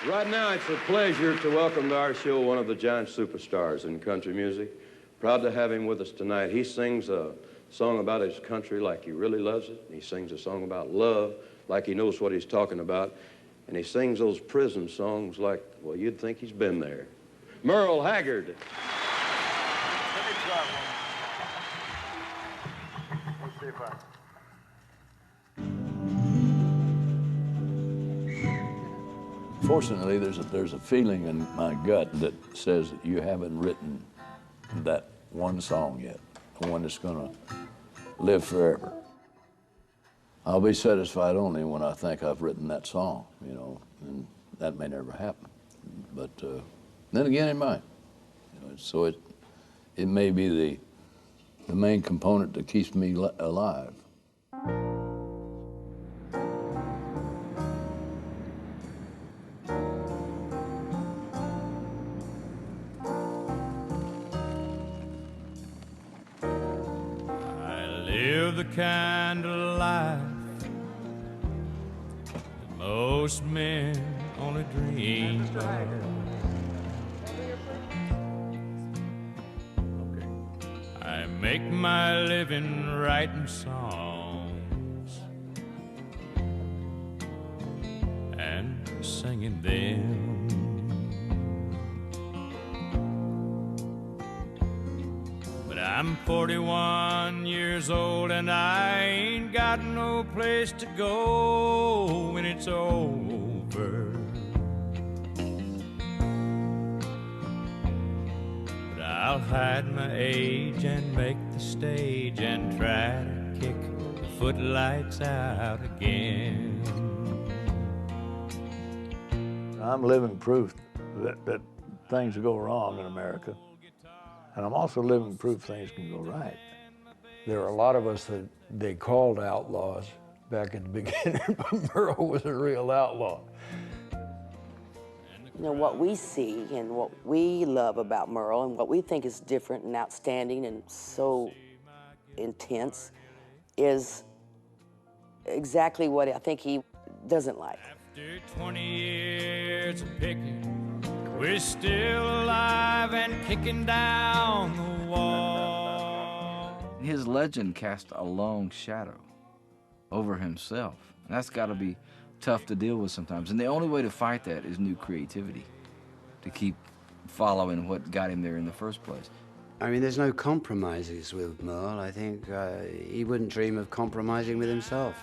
Right now, it's a pleasure to welcome to our show one of the giant superstars in country music. Proud to have him with us tonight. He sings a song about his country like he really loves it. He sings a song about love like he knows what he's talking about. And he sings those prison songs like, well, you'd think he's been there. Merle Haggard. Let me try one. Let's see if I... Fortunately, there's a feeling in my gut that says that you haven't written that one song yet, the one that's gonna live forever. I'll be satisfied only when I think I've written that song, you know, and that may never happen. But then again, it might. You know, so it may be the main component that keeps me alive. Live the kind of life that most men only dream of. I make my living writing songs and singing them. I'm 41 years old and I ain't got no place to go when it's over. But I'll hide my age and make the stage and try to kick the footlights out again. I'm living proof that things go wrong in America. And I'm also living proof things can go right. There are a lot of us that they called outlaws back in the beginning, but Merle was a real outlaw. You know, what we see and what we love about Merle and what we think is different and outstanding and so intense is exactly what I think he doesn't like. After 20 years of picking, we're still alive and kicking down the wall. His legend cast a long shadow over himself. And that's got to be tough to deal with sometimes. And the only way to fight that is new creativity, to keep following what got him there in the first place. I mean, there's no compromises with Merle. I think he wouldn't dream of compromising with himself.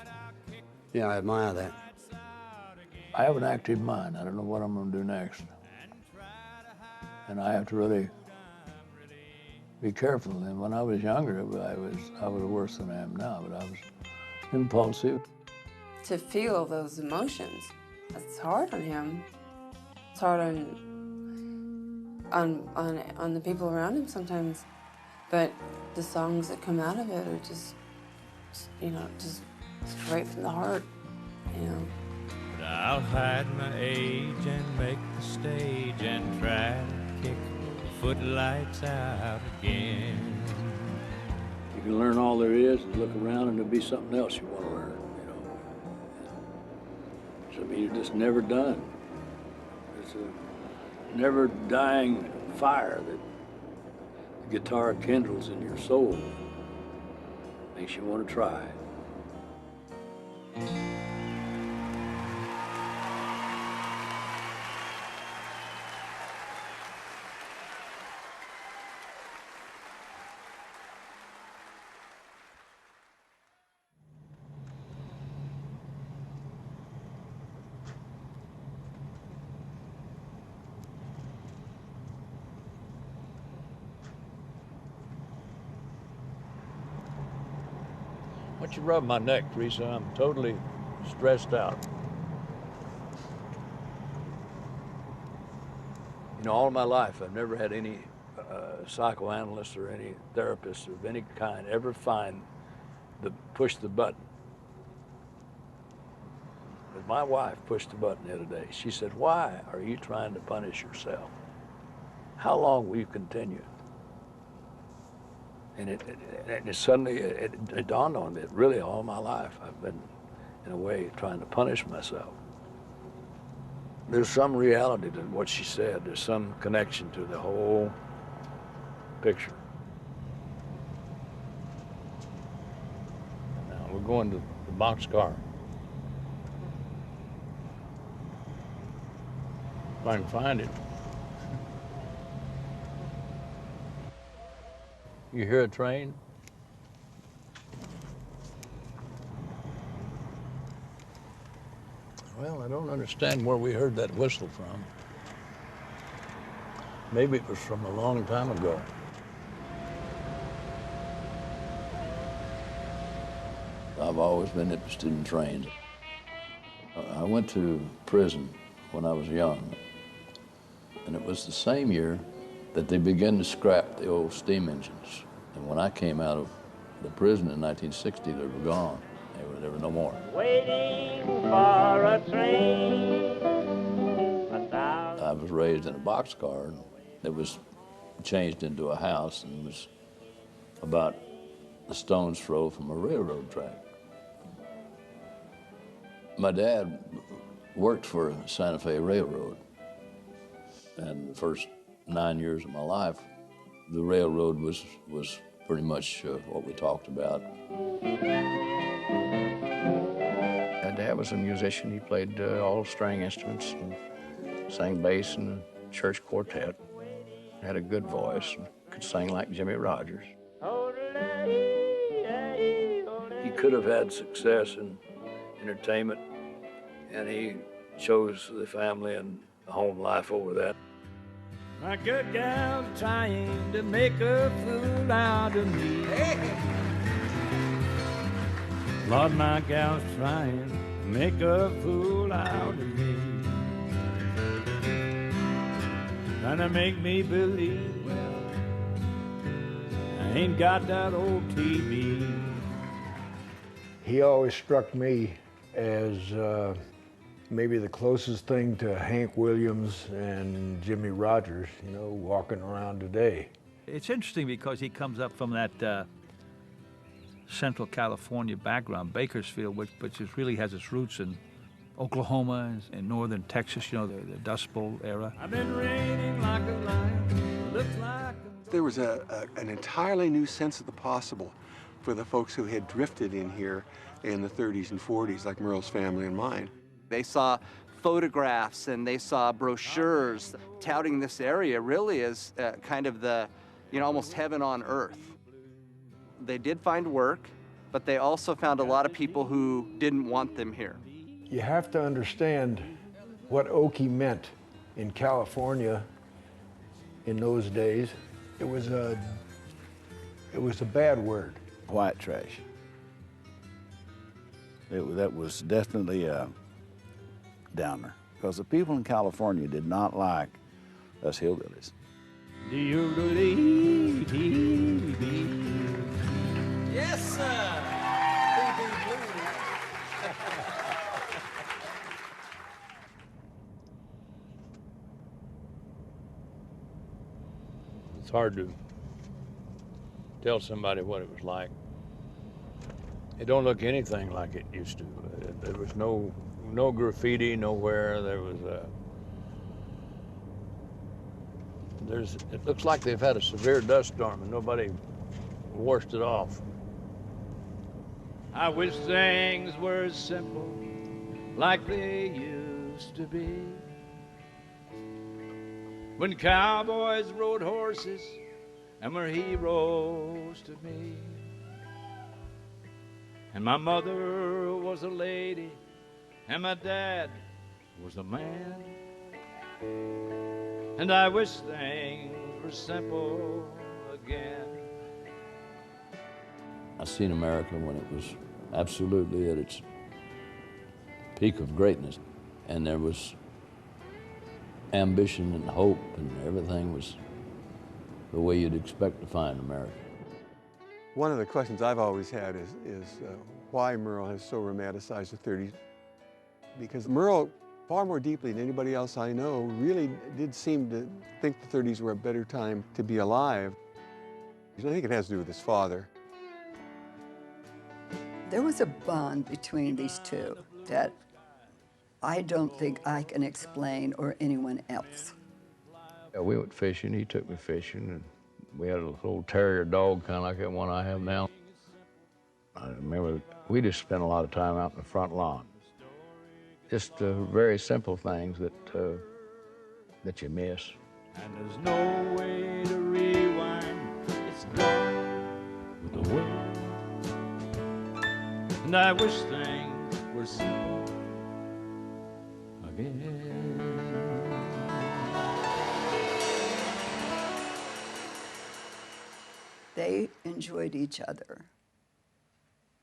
Yeah, I admire that. I have an active mind. I don't know what I'm going to do next. And I have to really be careful. And when I was younger, I was worse than I am now, but I was impulsive. To feel those emotions, it's hard on him. It's hard on the people around him sometimes. But the songs that come out of it are just, you know, just straight from the heart, you know. But I'll hide my age and make the stage and try to kick the footlights out again. You can learn all there is and look around and there'll be something else you want to learn, you know. So, I mean, you're just never done. It's a never dying fire that the guitar kindles in your soul. Makes you want to try. Why don't you rub my neck, Teresa? I'm totally stressed out. You know, all my life, I've never had any psychoanalyst or any therapist of any kind ever push the button. But my wife pushed the button the other day. She said, "Why are you trying to punish yourself? How long will you continue?" And it suddenly dawned on me that really all my life I've been, in a way, trying to punish myself. there's some reality to what she said. There's some connection to the whole picture. Now we're going to the boxcar. If I can find it. You hear a train? Well, I don't understand where we heard that whistle from. Maybe it was from a long time ago. I've always been interested in trains. I went to prison when I was young, and it was the same year that they began to scrap the old steam engines. And when I came out of the prison in 1960, they were gone. There were no more. Waiting for a train. I was raised in a boxcar that was changed into a house and was about a stone's throw from a railroad track. My dad worked for Santa Fe Railroad, and the first 9 years of my life, the railroad was pretty much what we talked about. My dad was a musician. He played all string instruments and sang bass in a church quartet. Had a good voice and could sing like Jimmy Rogers. He could have had success in entertainment, and he chose the family and the home life over that. My good gal trying to make a fool out of me. Lord, my gal's trying to make a fool out of me. Trying to make me believe I ain't got that old TV. He always struck me as maybe the closest thing to Hank Williams and Jimmy Rogers, you know, walking around today. It's interesting because he comes up from that Central California background, Bakersfield, which really has its roots in Oklahoma and northern Texas, you know, the Dust Bowl era. I've been raining like a lion, looks like There was an entirely new sense of the possible for the folks who had drifted in here in the 30s and 40s, like Merle's family and mine. They saw photographs and they saw brochures touting this area really as kind of the, you know, almost heaven on earth. They did find work, but they also found a lot of people who didn't want them here. You have to understand what Okie meant in California in those days. It was a bad word. White trash. That was definitely a downer, because the people in California did not like us hillbillies. do you believe? Yes, sir. It's hard to tell somebody what it was like. It don't look anything like it used to. There was no graffiti nowhere. There was it looks like they've had a severe dust storm and nobody washed it off. I wish things were as simple like they used to be. When cowboys rode horses and were heroes to me. And my mother was a lady and my dad was a man. And I wish things were simple again. I seen America when it was absolutely at its peak of greatness, and there was ambition and hope, and everything was the way you'd expect to find America. One of the questions I've always had is why Merle has so romanticized the 30s. Because Merle, far more deeply than anybody else I know, really did seem to think the 30s were a better time to be alive. I think it has to do with his father. There was a bond between these two that I don't think I can explain, or anyone else. Yeah, we went fishing. He took me fishing, and we had a little terrier dog, kind of like that one I have now. I remember we just spent a lot of time out in the front lawn. Just very simple things that you miss. And there's no way to rewind. It's gone with the wind. And I wish things were simple again. They enjoyed each other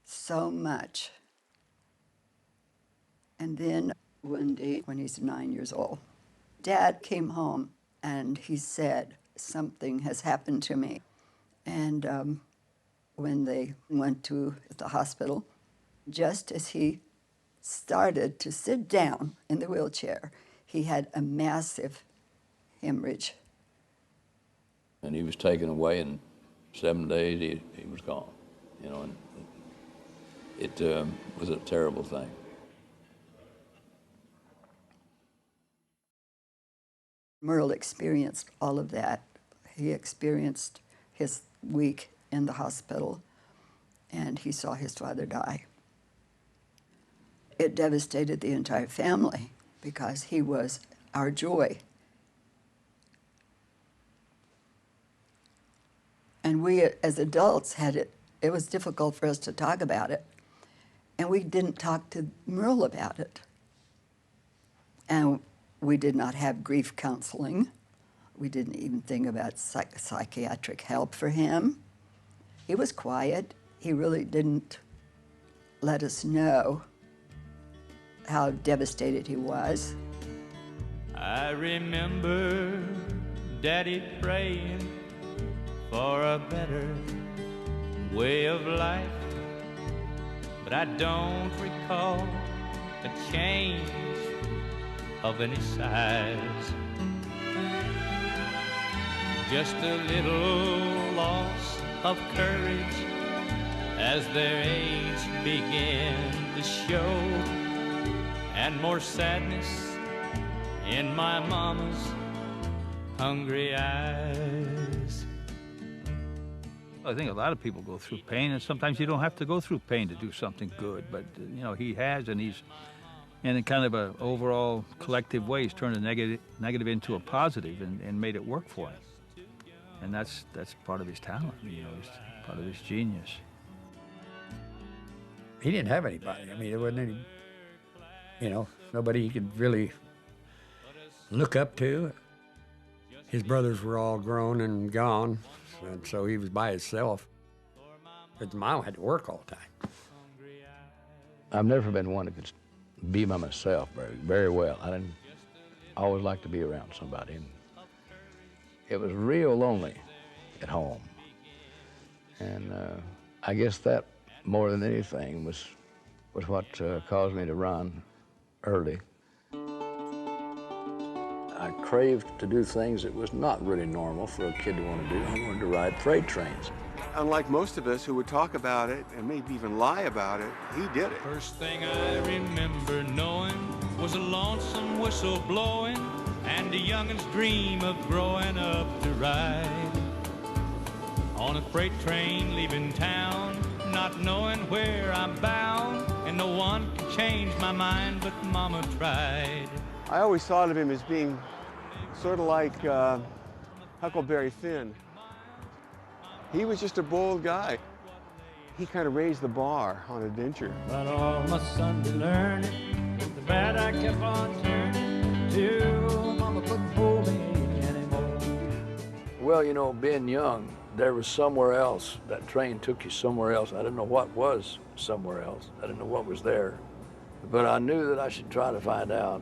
so much. And then one day, when he's 9 years old, Dad came home and he said, something has happened to me. And when they went to the hospital, just as he started to sit down in the wheelchair, he had a massive hemorrhage. And he was taken away in 7 days, he was gone, you know, and it was a terrible thing. Merle experienced all of that. He experienced his week in the hospital, and he saw his father die. It devastated the entire family because he was our joy. And we, as adults, it was difficult for us to talk about it. And we didn't talk to Merle about it. And we did not have grief counseling. We didn't even think about psychiatric help for him. He was quiet. He really didn't let us know how devastated he was. I remember Daddy praying for a better way of life, but I don't recall a change of any size. Just a little loss of courage as their age began to show, and more sadness in my mama's hungry eyes. I think a lot of people go through pain, and sometimes you don't have to go through pain to do something good. But you know, he has, and he's in a kind of a overall collective way, he's turned a negative into a positive and made it work for him. And that's part of his talent, you know, it's part of his genius. He didn't have anybody. I mean, there wasn't any, you know, nobody he could really look up to. His brothers were all grown and gone, and so he was by himself. But Mom had to work all the time. I've never been one that could be by myself very well. I didn't always like to be around somebody. And it was real lonely at home. And I guess that, more than anything, was what caused me to run early. I craved to do things that was not really normal for a kid to want to do. I wanted to ride freight trains. Unlike most of us who would talk about it and maybe even lie about it, he did it. First thing I remember knowing was a lonesome whistle blowing and a youngin's dream of growing up to ride on a freight train leaving town, not knowing where I'm bound, and no one could change my mind, but Mama tried. I always thought of him as being sort of like Huckleberry Finn. He was just a bold guy. He kind of raised the bar on adventure. But all my Sunday learning, the bad I kept on turning till Mama couldn't hold me anymore. Well, you know, being young, there was somewhere else. That train took you somewhere else. I didn't know what was somewhere else. I didn't know what was there. But I knew that I should try to find out.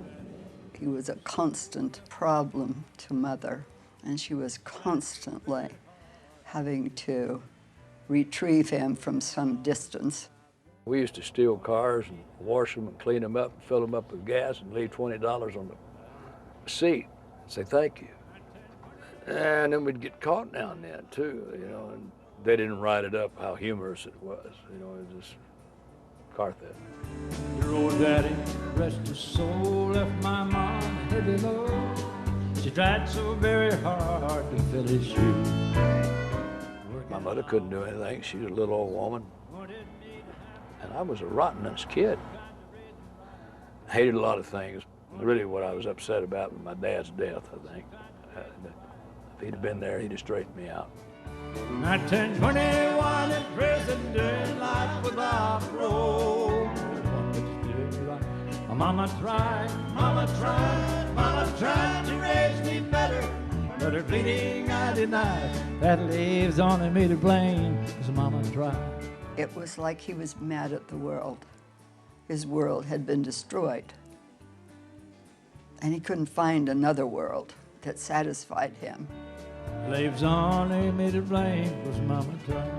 He was a constant problem to Mother, and she was constantly having to retrieve him from some distance. We used to steal cars and wash them and clean them up and fill them up with gas and leave $20 on the seat and say thank you. And then we'd get caught now and then too, you know, and they didn't write it up how humorous it was, you know, it was just car theft. road daddy, rest his soul, left my mom a heavy load. She tried so very hard to fill his shoes. My mother couldn't do anything. She was a little old woman. And I was a rottenest kid. I hated a lot of things. Really what I was upset about was my dad's death, I think. If he'd have been there, he'd have straightened me out. I turned 21 in prison, doing life without parole. My mama tried to raise me better, but her pleading I denied. That leaves only me to blame, 'cause mama tried. It was like he was mad at the world. His world had been destroyed. And he couldn't find another world that satisfied him. Leaves only me to blame, 'cause mama tried.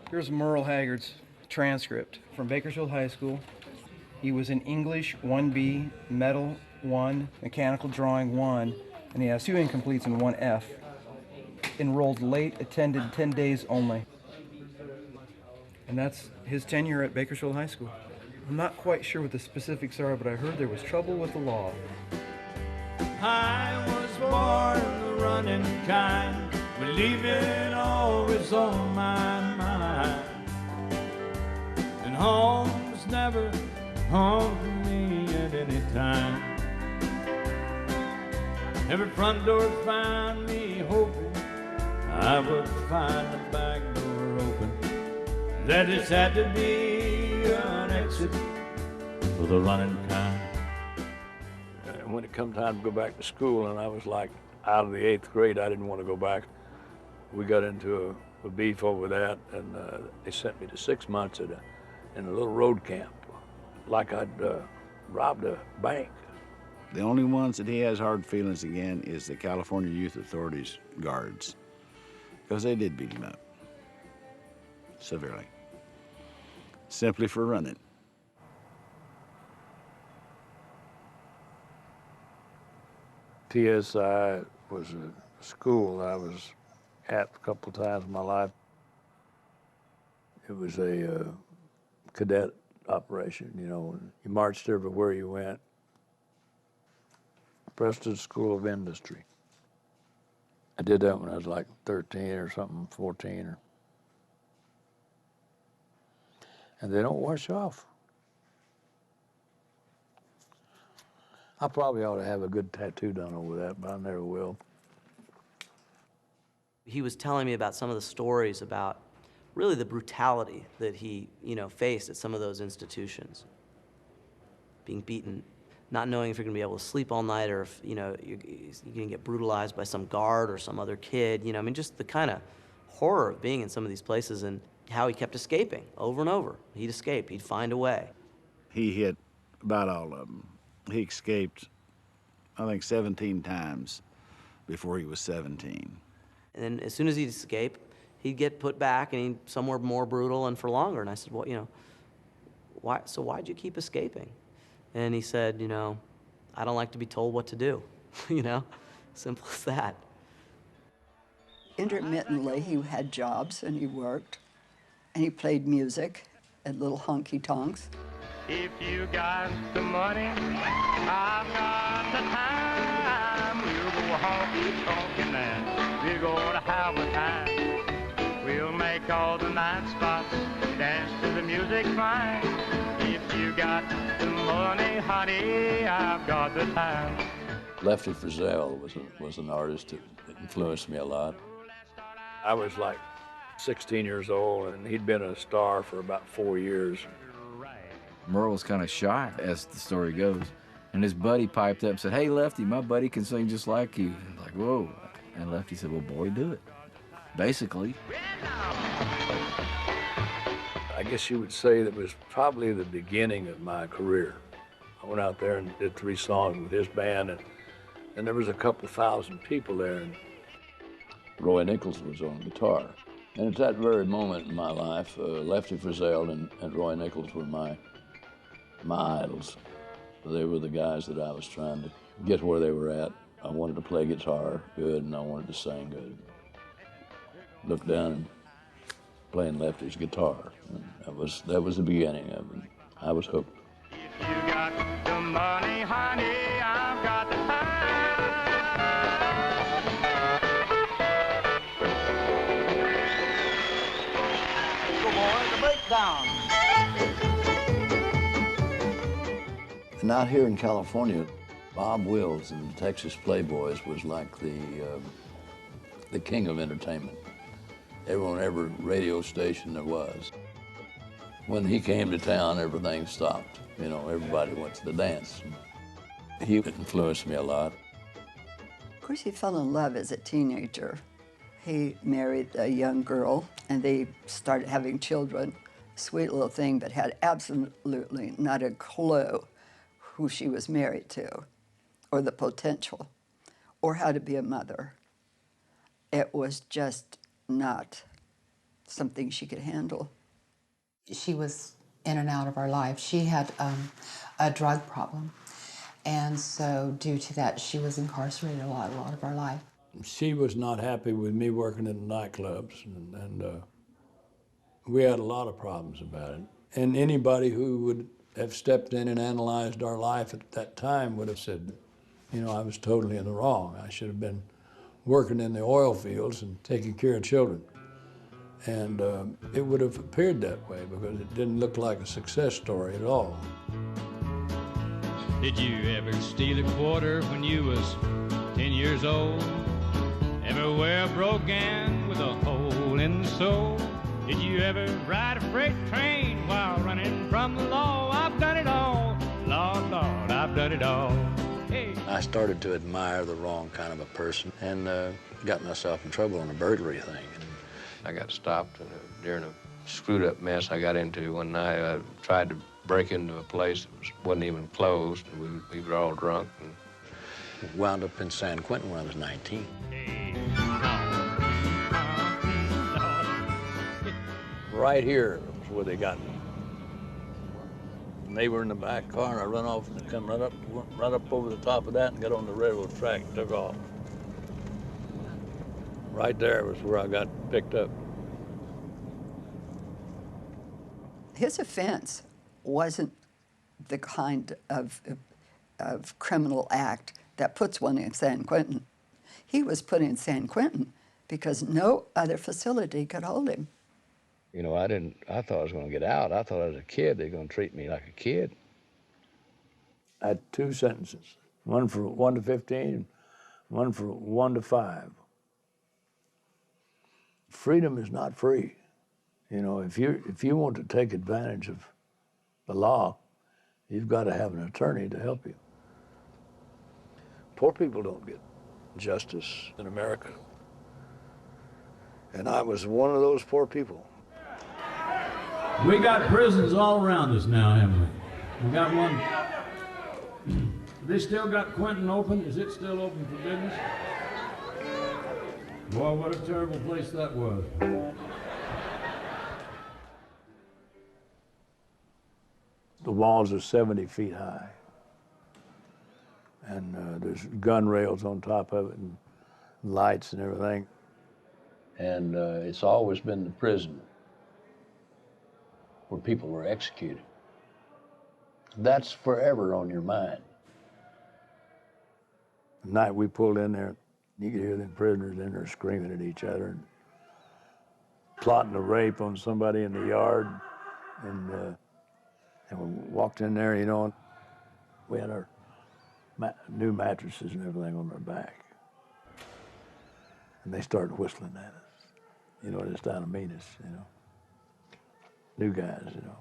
Here's Merle Haggard's transcript from Bakersfield High School. He was in English 1B, Metal 1, Mechanical Drawing 1, and he has 2 incompletes and 1 F. Enrolled late, attended 10 days only. And that's his tenure at Bakersfield High School. I'm not quite sure what the specifics are, but I heard there was trouble with the law. I was born the running kind, believing always on my mind. And home's never home for me at any time. Every front door found me hoping I would find the back door open. There just had to be an exit for the running kind. And when it come time to go back to school, and I was like out of the 8th grade, I didn't want to go back. We got into a beef over that, and they sent me to 6 months in a little road camp, like I'd robbed a bank. The only ones that he has hard feelings again is the California Youth Authority's guards, because they did beat him up severely, simply for running. TSI was a school I was at a couple of times in my life. It was a cadet operation, you know, and you marched everywhere you went. Preston School of Industry. I did that when I was like 13 or something, 14. And they don't wash off. I probably ought to have a good tattoo done over that, but I never will. He was telling me about some of the stories about really the brutality that he, faced at some of those institutions. Being beaten, not knowing if you're gonna be able to sleep all night or if, you're gonna get brutalized by some guard or some other kid, just the kind of horror of being in some of these places and how he kept escaping over and over. He'd escape, he'd find a way. He hit about all of them. He escaped, I think, 17 times before he was 17. And then as soon as he'd escape, he'd get put back and he'd somewhere more brutal and for longer. And I said, well, why'd you keep escaping? And he said, I don't like to be told what to do, simple as that. Intermittently, he had jobs and he worked and he played music at little honky-tonks. If you got the money, I've got the time. We'll go honky-tonkin' and we're gonna have a time. We'll make all the night spots, dance to the music fine. If you got the money, honey, I've got the time. Lefty Frizzell was an artist that influenced me a lot. I was like 16 years old, and he'd been a star for about 4 years. Merle was kind of shy, as the story goes. And his buddy piped up and said, "Hey, Lefty, my buddy can sing just like you." And like, whoa. And Lefty said, "Well, boy, do it." Basically. I guess you would say that was probably the beginning of my career. I went out there and did 3 songs with his band, and there was a couple thousand people there. And Roy Nichols was on guitar. And at that very moment in my life, Lefty Frizzell and Roy Nichols were my my idols. They were the guys that I was trying to get where they were at. I wanted to play guitar good, and I wanted to sing good. Looked down and playing Lefty's guitar. And that was the beginning of it. I was hooked. You got the money, honey, I've got the time. Good morning, the breakdown. And out here in California, Bob Wills and the Texas Playboys was like the king of entertainment. Everyone, every radio station there was. When he came to town, everything stopped. You know, everybody went to the dance. He influenced me a lot. Of course, he fell in love as a teenager. He married a young girl, and they started having children. Sweet little thing, but had absolutely not a clue who she was married to, or the potential, or how to be a mother. It was just not something she could handle. She was in and out of our life. She had a drug problem, and so due to that, she was incarcerated a lot of our life. She was not happy with me working in the nightclubs, and we had a lot of problems about it. And anybody who would have stepped in and analyzed our life at that time would have said, you know, I was totally in the wrong. I should have been working in the oil fields and taking care of children. And it would have appeared that way because it didn't look like a success story at all. Did you ever steal a quarter when you was 10 years old? Ever wear a brogan with a hole in the sole? Did you ever ride a freight train while running from the law? I've done it all, Lord, Lord, I've done it all. Hey. I started to admire the wrong kind of a person and got myself in trouble on a burglary thing. I got stopped during a screwed up mess I got into one night. I tried to break into a place that wasn't even closed. We were all drunk. And wound up in San Quentin when I was 19. Right here was where they got me. And they were in the back car, and I run off and come right up over the top of that and got on the railroad track and took off. Right there was where I got picked up. His offense wasn't the kind of criminal act that puts one in San Quentin. He was put in San Quentin because no other facility could hold him. You know, I thought I was going to get out. I thought as a kid they were going to treat me like a kid. I had 2 sentences, one for 1 to 15, one for 1 to 5. Freedom is not free. You know, if you want to take advantage of the law, you've got to have an attorney to help you. Poor people don't get justice in America. And I was one of those poor people. We got prisons all around us now, haven't we? We got one. They still got Quentin open? Is it still open for business? Boy, what a terrible place that was. The walls are 70 feet high. And there's gun rails on top of it and lights and everything. And it's always been the prison where people were executed. That's forever on your mind. The night we pulled in there, you could hear them prisoners in there screaming at each other and plotting a rape on somebody in the yard. And we walked in there, you know, and we had our new mattresses and everything on our back. And they started whistling at us, you know, just out of meanness, you know. New guys, you know.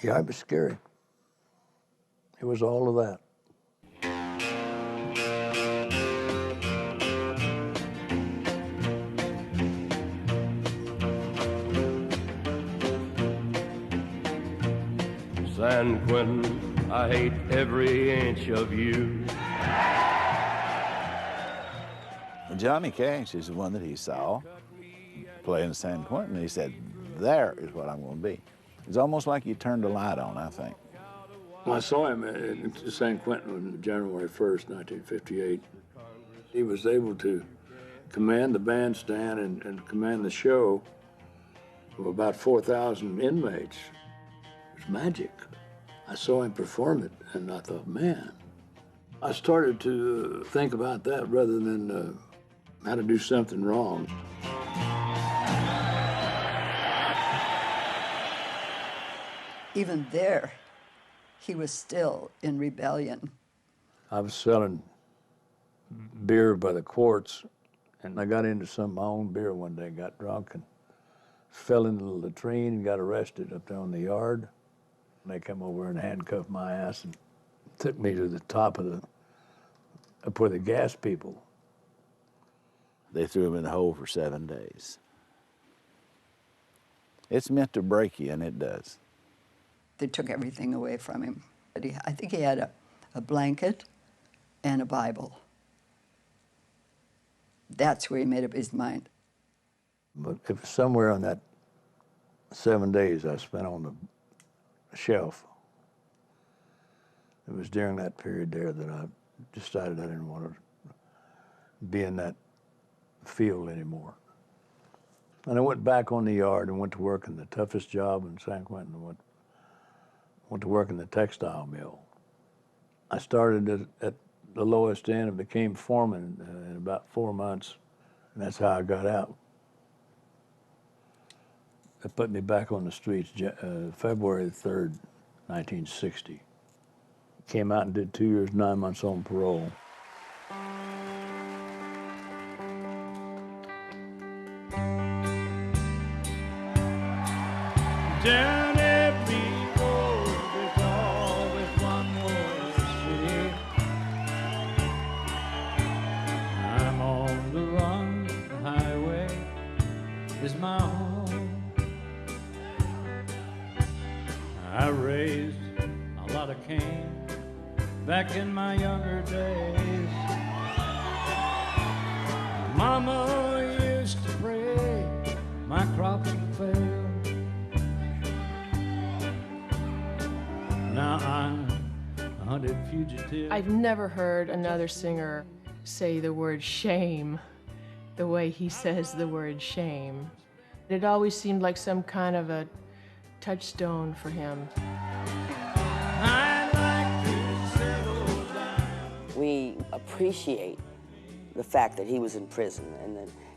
Yeah, it was scary. It was all of that. San Quentin, I hate every inch of you. Johnny Cash is the one that he saw playing San Quentin. He said, there is what I'm going to be. It's almost like you turned a light on, I think. I saw him in San Quentin on January 1st, 1958. He was able to command the bandstand and command the show of about 4,000 inmates. It was magic. I saw him perform it, and I thought, man, I started to think about that rather than how to do something wrong. Even there, he was still in rebellion. I was selling beer by the quarts, and I got into some of my own beer one day, got drunk, and fell into the latrine and got arrested up there on the yard. And they come over and handcuffed my ass and took me to the top of up where the gas people. They threw him in the hole for 7 days. It's meant to break you, and it does. They took everything away from him. But I think he had a blanket and a Bible. That's where he made up his mind. But it was somewhere on that 7 days I spent on the shelf. It was during that period there that I decided I didn't want to be in that field anymore. And I went back on the yard and went to work in the toughest job in San Quentin. Went to work in the textile mill. I started at the lowest end and became foreman in about 4 months, and that's how I got out. They put me back on the streets February 3rd, 1960. Came out and did 2 years, 9 months on parole. Down every road, there's always one more city. I'm on the run, the highway is my home. I raised a lot of cane back in my younger days. Mama used to pray my crops would fail. Now I'm a hunted fugitive. I've never heard another singer say the word shame the way he says the word shame. It always seemed like some kind of a touchstone for him. We appreciate the fact that he was in prison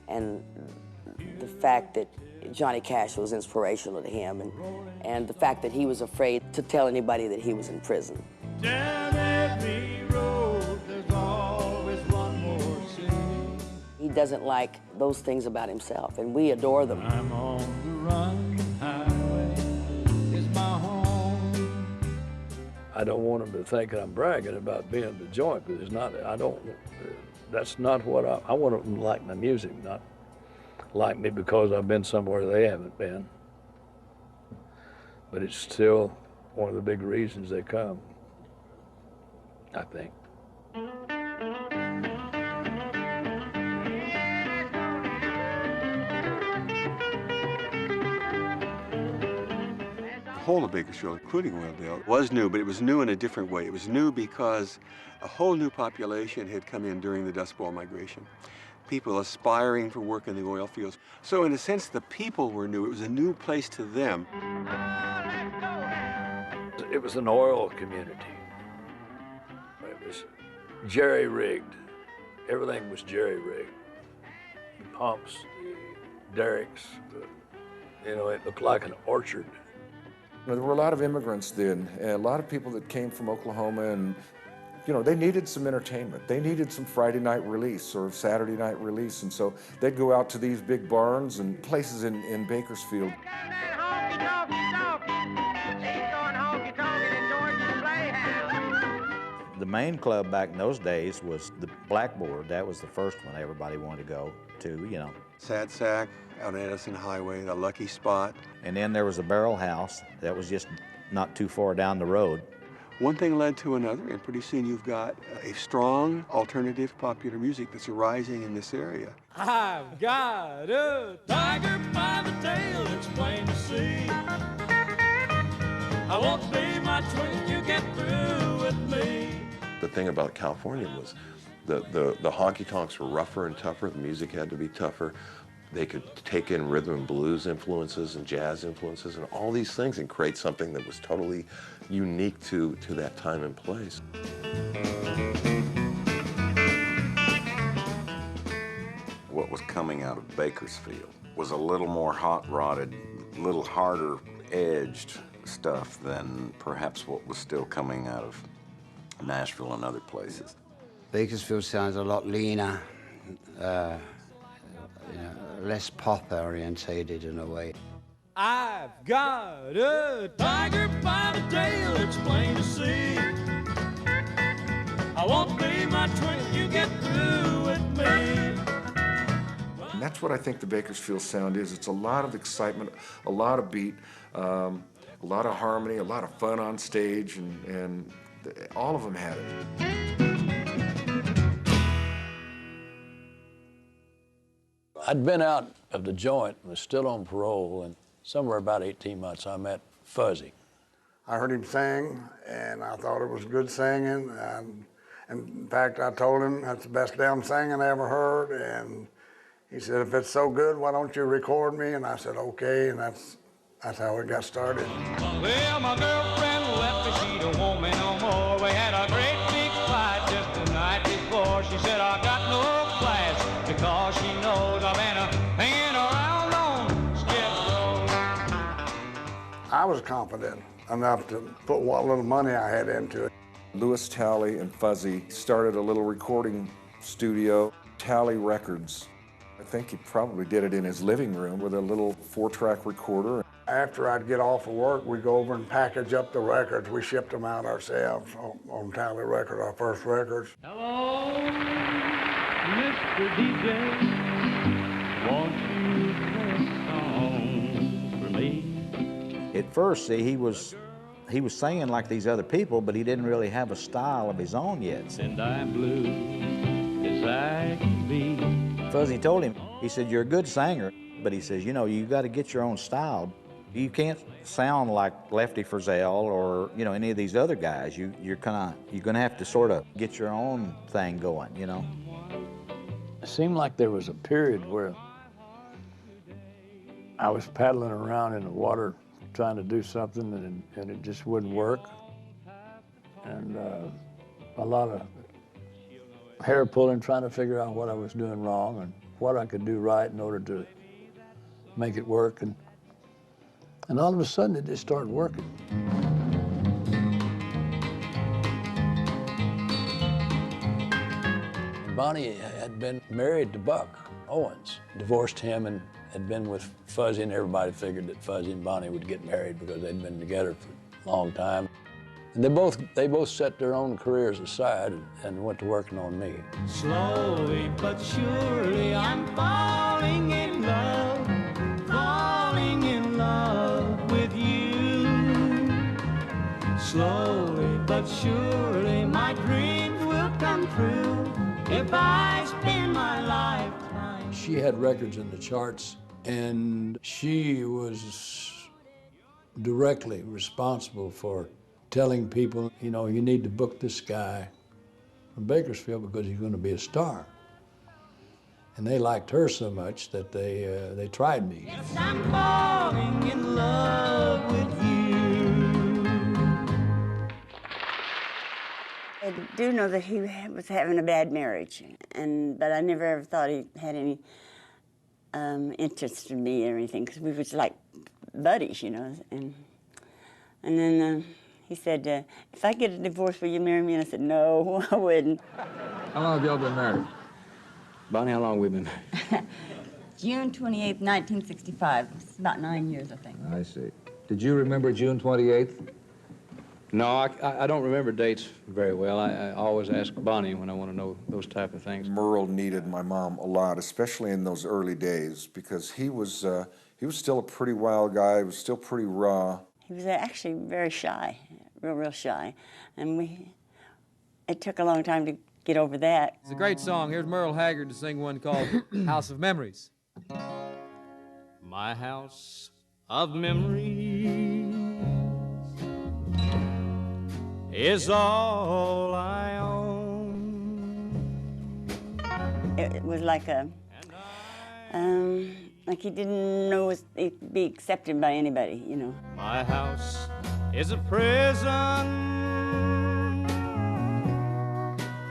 and the fact that Johnny Cash was inspirational to him and the fact that he was afraid to tell anybody that he was in prison. Down every road, there's always one more city. He doesn't like those things about himself, and we adore them. I'm on the run, highway is my home. I don't want them to think that I'm bragging about being the joint, because it's not, that's not what I want them to like my music, not like me because I've been somewhere they haven't been. But it's still one of the big reasons they come, I think. The whole of Bakersfield, including Oildale, was new, but it was new in a different way. It was new because a whole new population had come in during the Dust Bowl migration. People aspiring for work in the oil fields. So in a sense, the people were new. It was a new place to them. It was an oil community. It was jerry-rigged. Everything was jerry-rigged. The pumps, the derricks, it looked like an orchard. There were a lot of immigrants then, and a lot of people that came from Oklahoma, and they needed some entertainment. They needed some Friday night release or Saturday night release, and so they'd go out to these big barns and places in Bakersfield. The main club back in those days was the Blackboard. That was the first one everybody wanted to go to, Sad Sack out on Edison Highway, the Lucky Spot. And then there was the Barrel House that was just not too far down the road. One thing led to another, and pretty soon you've got a strong alternative popular music that's arising in this area. I've got a tiger by the tail, it's plain to see. I won't be much when you get through with me. The thing about California was the honky-tonks were rougher and tougher, the music had to be tougher. They could take in rhythm and blues influences and jazz influences and all these things and create something that was totally unique to that time and place. What was coming out of Bakersfield was a little more hot-rodded, a little harder edged stuff than perhaps what was still coming out of Nashville and other places. Bakersfield sounds a lot leaner, less pop-orientated in a way. I've got a tiger by the tail, it's plain to see. I won't be much when you get through with me. And that's what I think the Bakersfield sound is. It's a lot of excitement, a lot of beat, a lot of harmony, a lot of fun on stage, and all of them had it. I'd been out of the joint, was still on parole, and somewhere about 18 months I met Fuzzy. I heard him sing, and I thought it was good singing. In fact, I told him that's the best damn singing I ever heard, and he said, if it's so good, why don't you record me? And I said, okay, and that's how it got started. Well, my girlfriend left me, she don't want me no more. We had a great big fight just the night before. She said I got no class because she knows I've been hanging around on Skid Row. I was confident enough to put what little money I had into it. Lewis Talley and Fuzzy started a little recording studio, Talley Records. I think he probably did it in his living room with a little 4-track recorder. After I'd get off of work, we'd go over and package up the records. We shipped them out ourselves on Talley Records, our first records. Hello, Mr. DJ, won't you play a song for me? At first, see, he was singing like these other people, but he didn't really have a style of his own yet. And I'm blue as I can be. Fuzzy told him, he said, you're a good singer, but he says, you got to get your own style. You can't sound like Lefty Frizzell or, any of these other guys. You're gonna have to sort of get your own thing going, It seemed like there was a period where I was paddling around in the water trying to do something and it just wouldn't work. And a lot of hair pulling, trying to figure out what I was doing wrong and what I could do right in order to make it work. And all of a sudden, it just started working. Bonnie had been married to Buck Owens, divorced him, and had been with Fuzzy, and everybody figured that Fuzzy and Bonnie would get married because they'd been together for a long time. And they both set their own careers aside and went to working on me. Slowly but surely I'm falling in love with you. Slowly but surely my dreams will come true if I spend my lifetime. She had records in the charts, and she was directly responsible for telling people, you need to book this guy from Bakersfield because he's going to be a star. And they liked her so much that they tried me. Yes, I'm falling in love with you. I do know that he was having a bad marriage, but I never ever thought he had any interest in me or anything, because we was like buddies, And then he said, if I get a divorce, will you marry me? And I said, no, I wouldn't. How long have y'all been married? Bonnie, how long have we been married? June 28th, 1965. It's about 9 years, I think. I see. Did you remember June 28th? No, I don't remember dates very well. I always ask Bonnie when I want to know those type of things. Merle needed my mom a lot, especially in those early days, because he was still a pretty wild guy. He was still pretty raw. He was actually very shy, real shy. And it took a long time to get over that. It's a great song. Here's Merle Haggard to sing one called House of Memories. My house of memories is all I own. It was like he didn't know he'd be accepted by anybody, you know. My house is a prison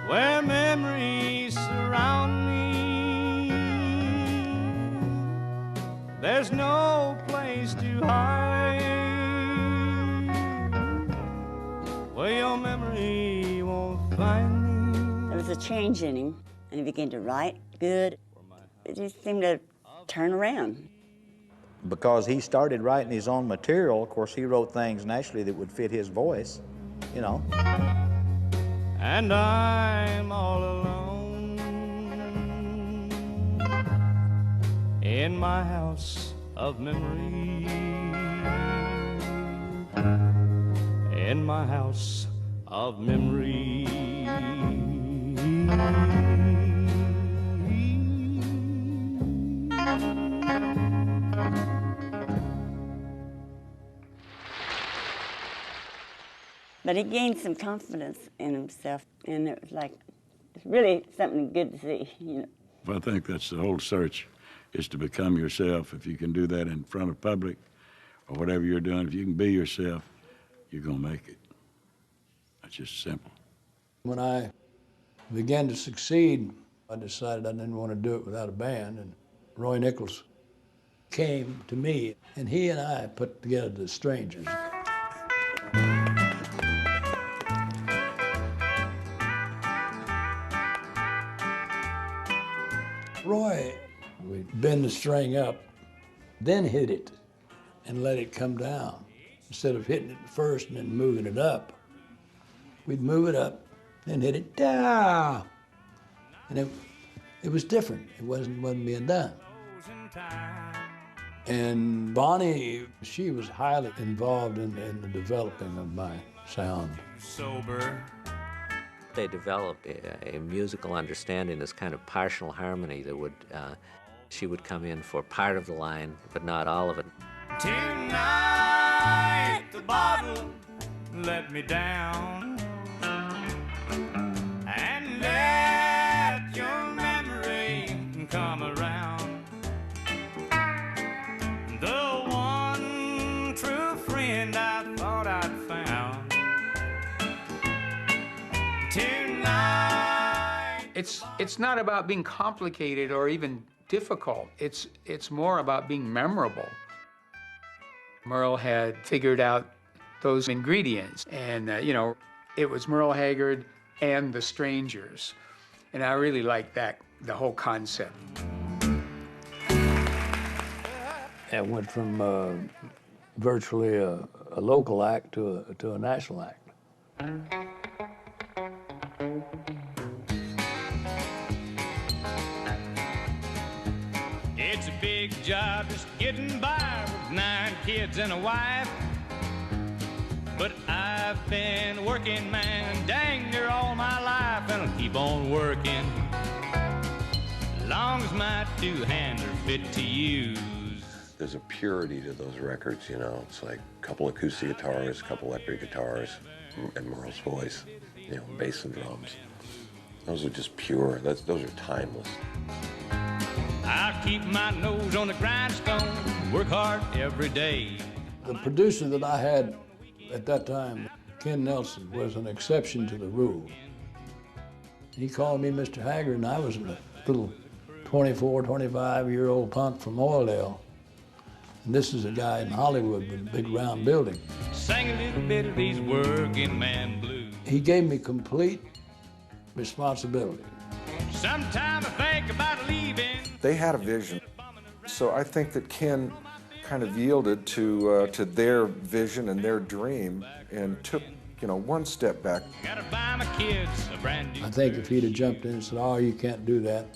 where memories surround me. There's no place to hide where your memory won't find me. There was a change in him, and he began to write good. It just seemed to turn around. Because he started writing his own material, of course, he wrote things naturally that would fit his voice, you know. And I'm all alone in my house of memories, in my house of memories. But he gained some confidence in himself, and it was like, it's really something good to see, you know. I think that's the whole search, is to become yourself. If you can do that in front of public or whatever you're doing, if you can be yourself, you're going to make it. That's just simple. When I began to succeed, I decided I didn't want to do it without a band, and Roy Nichols came to me, and he and I put together the Strangers. Roy would bend the string up, then hit it and let it come down. Instead of hitting it first and then moving it up, we'd move it up and hit it down. And it was different. It wasn't being done. And Bonnie, she was highly involved in the developing of my sound. Sober. They developed a musical understanding, this kind of partial harmony that would, she would come in for part of the line, but not all of it. Tonight the bottle let me down, and let your memory come around. The one true friend I thought I'd found. Tonight. It's not about being complicated or even difficult. It's more about being memorable. Merle had figured out those ingredients, and you know, it was Merle Haggard and the Strangers, and I really liked that, the whole concept. It went from virtually a local act to a national act. It's a big job just getting by with 9 kids and a wife. But I've been working, man, dang near all my life, and I'll keep on working long as my 2 hands are fit to use. There's a purity to those records, you know. It's like a couple acoustic guitars, a couple electric guitars, and Merle's voice, you know, bass and drums. Those are just pure. Those are timeless. I'll keep my nose on the grindstone, work hard every day. The producer that I had at that time, Ken Nelson, was an exception to the rule. He called me Mr. Haggard, and I was a little 24, 25-year-old punk from Oildale. And this is a guy in Hollywood with a big round building. Sing a little bit of these working man blues. He gave me complete responsibility. Sometime I think about leaving. They had a vision. So I think that Ken kind of yielded to their vision and their dream and took, you know, one step back. Gotta buy my kids a brand new. I think if he'd have jumped in and said, "Oh, you can't do that,"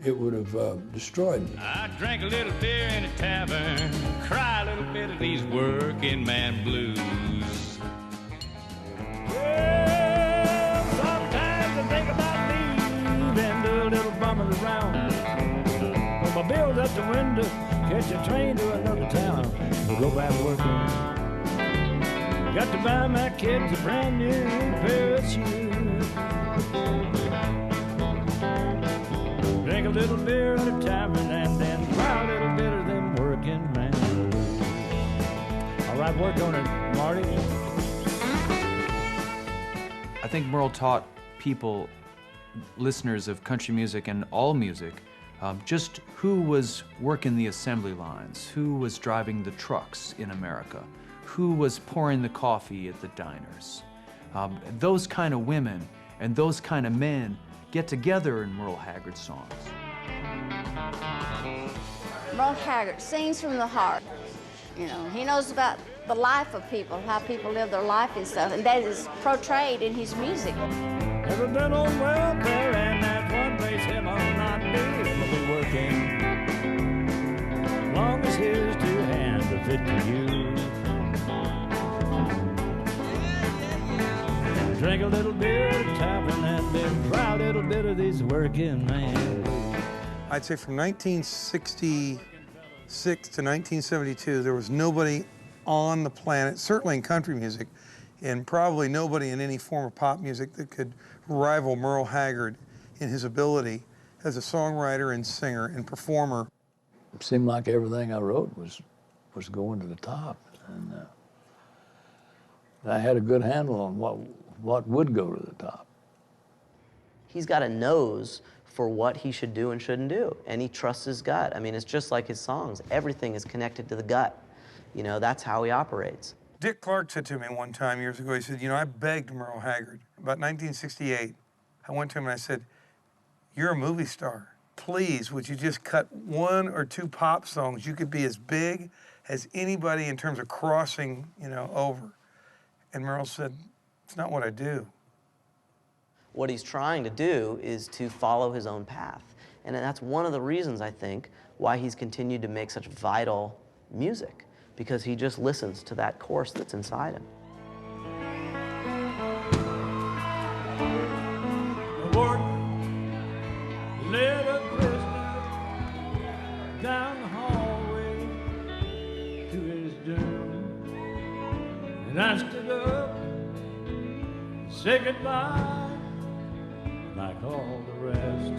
it would have destroyed me. I drank a little beer in a tavern, cry a little bit of these working man blues. the window, catch a train to another town, or go back working. Got to buy my kids a brand new pair of shoes. Drink a little beer at a tavern and then cry a little bit of them working man blues. All right, work on it, Marty. I think Merle taught people, listeners of country music and all music, just who was working the assembly lines, who was driving the trucks in America, who was pouring the coffee at the diners. Those kind of women and those kind of men get together in Merle Haggard songs. Merle Haggard sings from the heart. You know, he knows about the life of people, how people live their life and stuff, and that is portrayed in his music. Never been on welfare, and that's one place him will not be. He'll be working as long as his two hands are fit to use. Drink a little beer at a tavern and then try a little bit of these working man. I'd say from 1966 to 1972, there was nobody on the planet, certainly in country music, and probably nobody in any form of pop music that could rival Merle Haggard in his ability as a songwriter and singer and performer. It seemed like everything I wrote was going to the top, and I had a good handle on what would go to the top. He's got a nose for what he should do and shouldn't do, and he trusts his gut. I mean, it's just like his songs. Everything is connected to the gut. You know, that's how he operates. Dick Clark said to me one time years ago, he said, you know, I begged Merle Haggard, about 1968, I went to him and I said, you're a movie star. Please, would you just cut one or two pop songs? You could be as big as anybody in terms of crossing, you know, over. And Merle said, it's not what I do. What he's trying to do is to follow his own path. And that's one of the reasons, I think, why he's continued to make such vital music, because he just listens to that course that's inside him. The warden led a prisoner down the hallway to his doom. And I stood up and said goodbye like all the rest.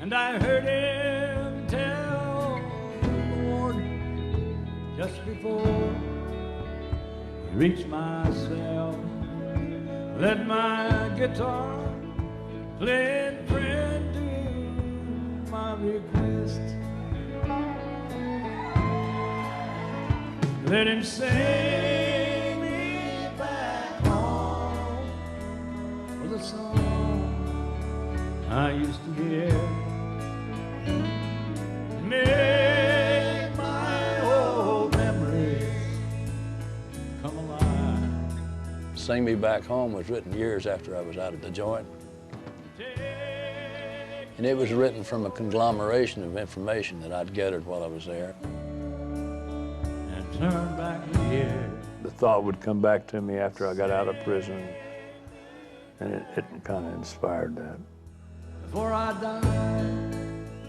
And I heard him tell the warden just before he reached my cell, let my guitar play in friend to my request. Let him sing me back home with a song I used to hear. Make my old memories come alive. Sing Me Back Home was written years after I was out of the joint. And it was written from a conglomeration of information that I'd gathered while I was there. And turn back the years. The thought would come back to me after I got out of prison, and it kind of inspired that. Before I die.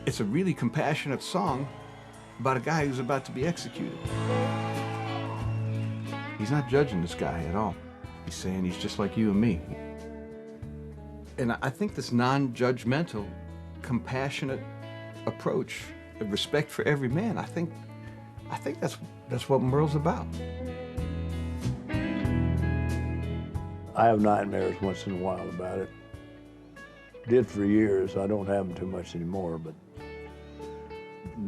It's a really compassionate song about a guy who's about to be executed. He's not judging this guy at all. He's saying he's just like you and me. And I think this non-judgmental, compassionate approach of respect for every man, I think that's what Merle's about. I have nightmares once in a while about it. Did for years. I don't have them too much anymore, but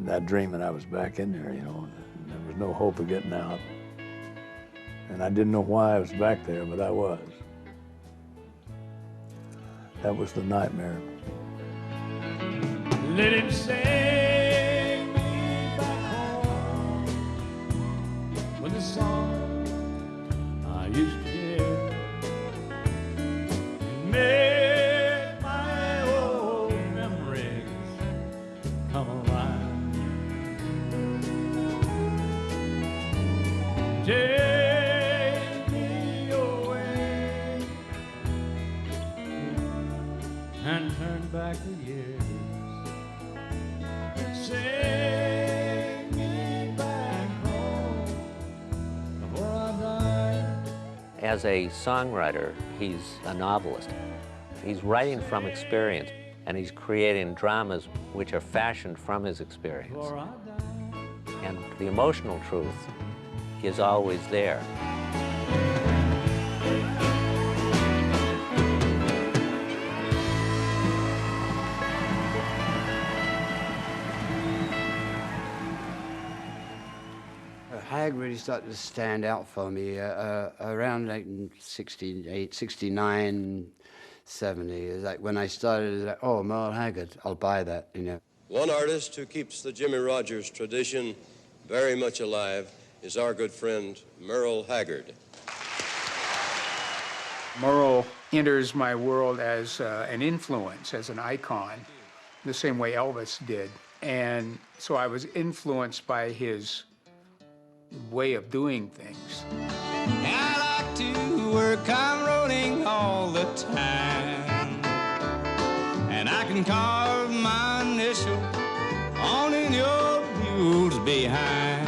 that dreaming I was back in there, you know, and there was no hope of getting out. And I didn't know why I was back there, but I was. That was the nightmare. Let him sing me back home with a song I used to hear. And make my old memories come alive. Take me away and turn back back the years, singing back home before I die. As a songwriter, he's a novelist. He's writing from experience, and he's creating dramas which are fashioned from his experience. And the emotional truth is always there. Haggard really started to stand out for me around like 68, 69, 70. It's like when I started, like, oh, Merle Haggard, I'll buy that, you know. One artist who keeps the Jimmie Rodgers tradition very much alive is our good friend Merle Haggard. Merle enters my world as an influence, as an icon, the same way Elvis did. And so I was influenced by his way of doing things. I like to work on rolling all the time, and I can carve my initial on in your mules behind.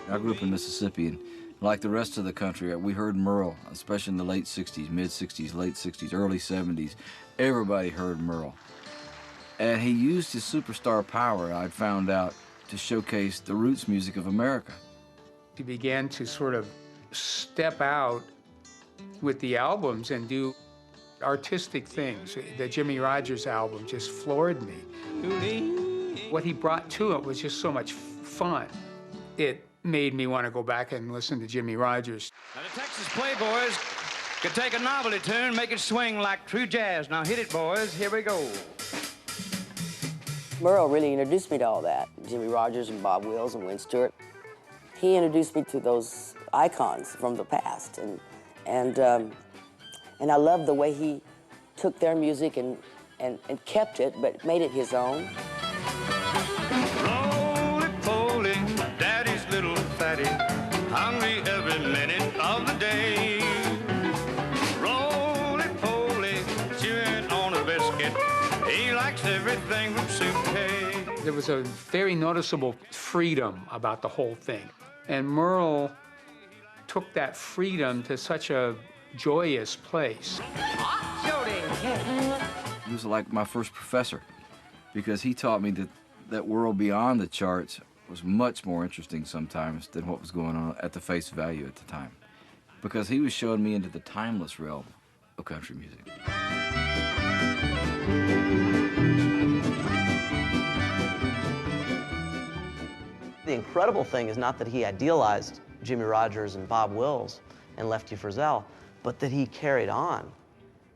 I grew up in Mississippi, and like the rest of the country, we heard Merle, especially in the late 60s, mid-60s, late 60s, early 70s. Everybody heard Merle. And he used his superstar power, I'd found out, to showcase the roots music of America. He began to sort of step out with the albums and do artistic things. The Jimmie Rodgers album just floored me. What he brought to it was just so much fun. It made me want to go back and listen to Jimmie Rodgers. Now the Texas Playboys could take a novelty tune, make it swing like true jazz. Now hit it, boys. Here we go. Merle really introduced me to all that. Jimmie Rodgers and Bob Wills and Wayne Stewart. He introduced me to those icons from the past. And I love the way he took their music and kept it, but made it his own. Roly-poly, daddy's little fatty, hungry every minute of the day. Roly-poly, chewing on a biscuit, he likes everything from soup to hay. There was a very noticeable freedom about the whole thing. And Merle took that freedom to such a joyous place. He was like my first professor, because he taught me that world beyond the charts was much more interesting sometimes than what was going on at the face value at the time, because he was showing me into the timeless realm of country music. The incredible thing is not that he idealized Jimmie Rodgers and Bob Wills and Lefty Frizzell, but that he carried on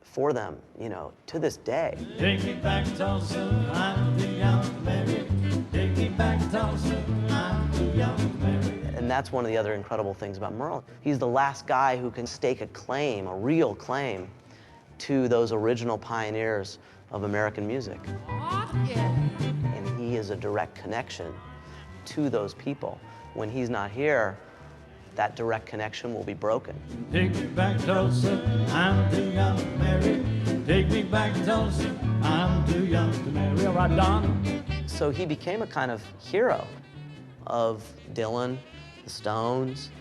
for them, you know, to this day. Take me back, Tulsa, I'm too young to marry. Take me back, Tulsa, I'm too young to marry. And that's one of the other incredible things about Merle. He's the last guy who can stake a claim, a real claim, to those original pioneers of American music. And he is a direct connection to those people. When he's not here, that direct connection will be broken. Take me back, Tulsa, I'm too young to marry. Take me back, Tulsa, I'm too young to marry. All right, Don. So he became a kind of hero of Dylan, the Stones.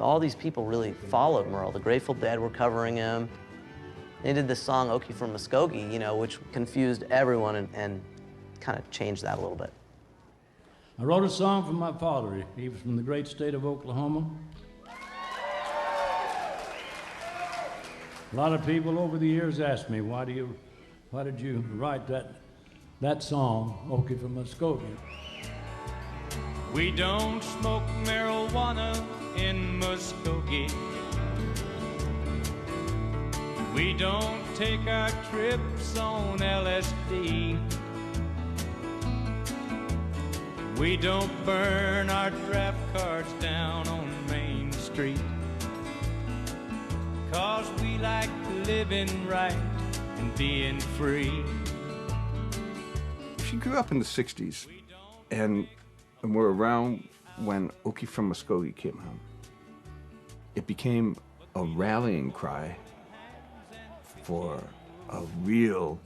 All these people really followed Merle. The Grateful Dead were covering him. They did this song, Okie from Muskogee, you know, which confused everyone and kind of changed that a little bit. I wrote a song for my father. He was from the great state of Oklahoma. A lot of people over the years asked me, why did you write that song, Okie from Muskogee? We don't smoke marijuana in Muskogee. We don't take our trips on LSD. We don't burn our draft cards down on Main Street. 'Cause we like living right and being free. She grew up in the 60s, and we're around when Okie from Muskogee came out. It became a rallying cry for a real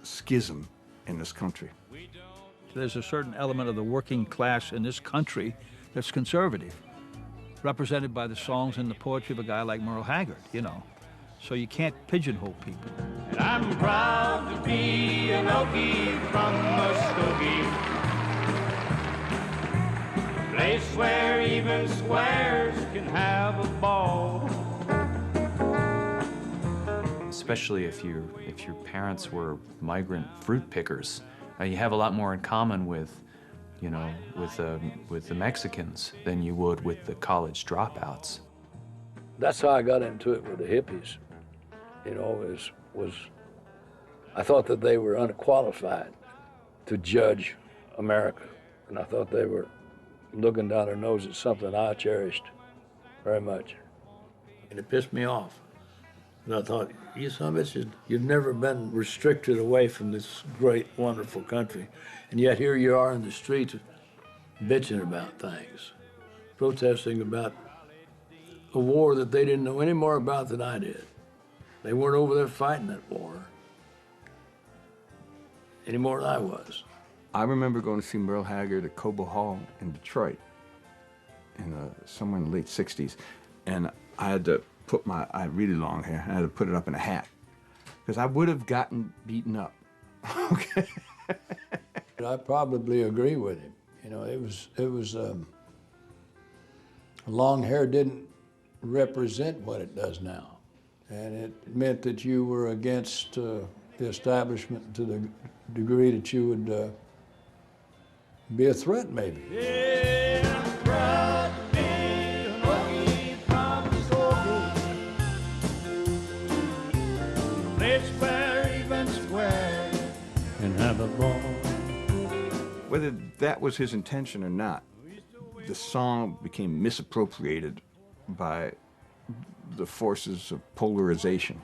schism in this country. There's a certain element of the working class in this country that's conservative, represented by the songs and the poetry of a guy like Merle Haggard, you know. So you can't pigeonhole people. And I'm proud to be an Okie from Muskogee, a place where even squares can have a ball. Especially if your parents were migrant fruit pickers, you have a lot more in common with, you know, with the Mexicans than you would with the college dropouts. That's how I got into it with the hippies. You know, I thought that they were unqualified to judge America, and I thought they were looking down their nose at something I cherished very much. And it pissed me off. And I thought, you son of a bitch, you've never been restricted away from this great, wonderful country. And yet here you are in the streets bitching about things, protesting about a war that they didn't know any more about than I did. They weren't over there fighting that war any more than I was. I remember going to see Merle Haggard at Cobo Hall in Detroit somewhere in the late 60s. And I had to put I had really long hair, I had to put it up in a hat because I would have gotten beaten up. Okay. I probably agree with him. You know, it was long hair didn't represent what it does now. And it meant that you were against the establishment to the degree that you would be a threat, maybe. Yeah, I'm proud to be an Okie from Muskogee, place where even squares can have a ball. Whether that was his intention or not, the song became misappropriated by the forces of polarization.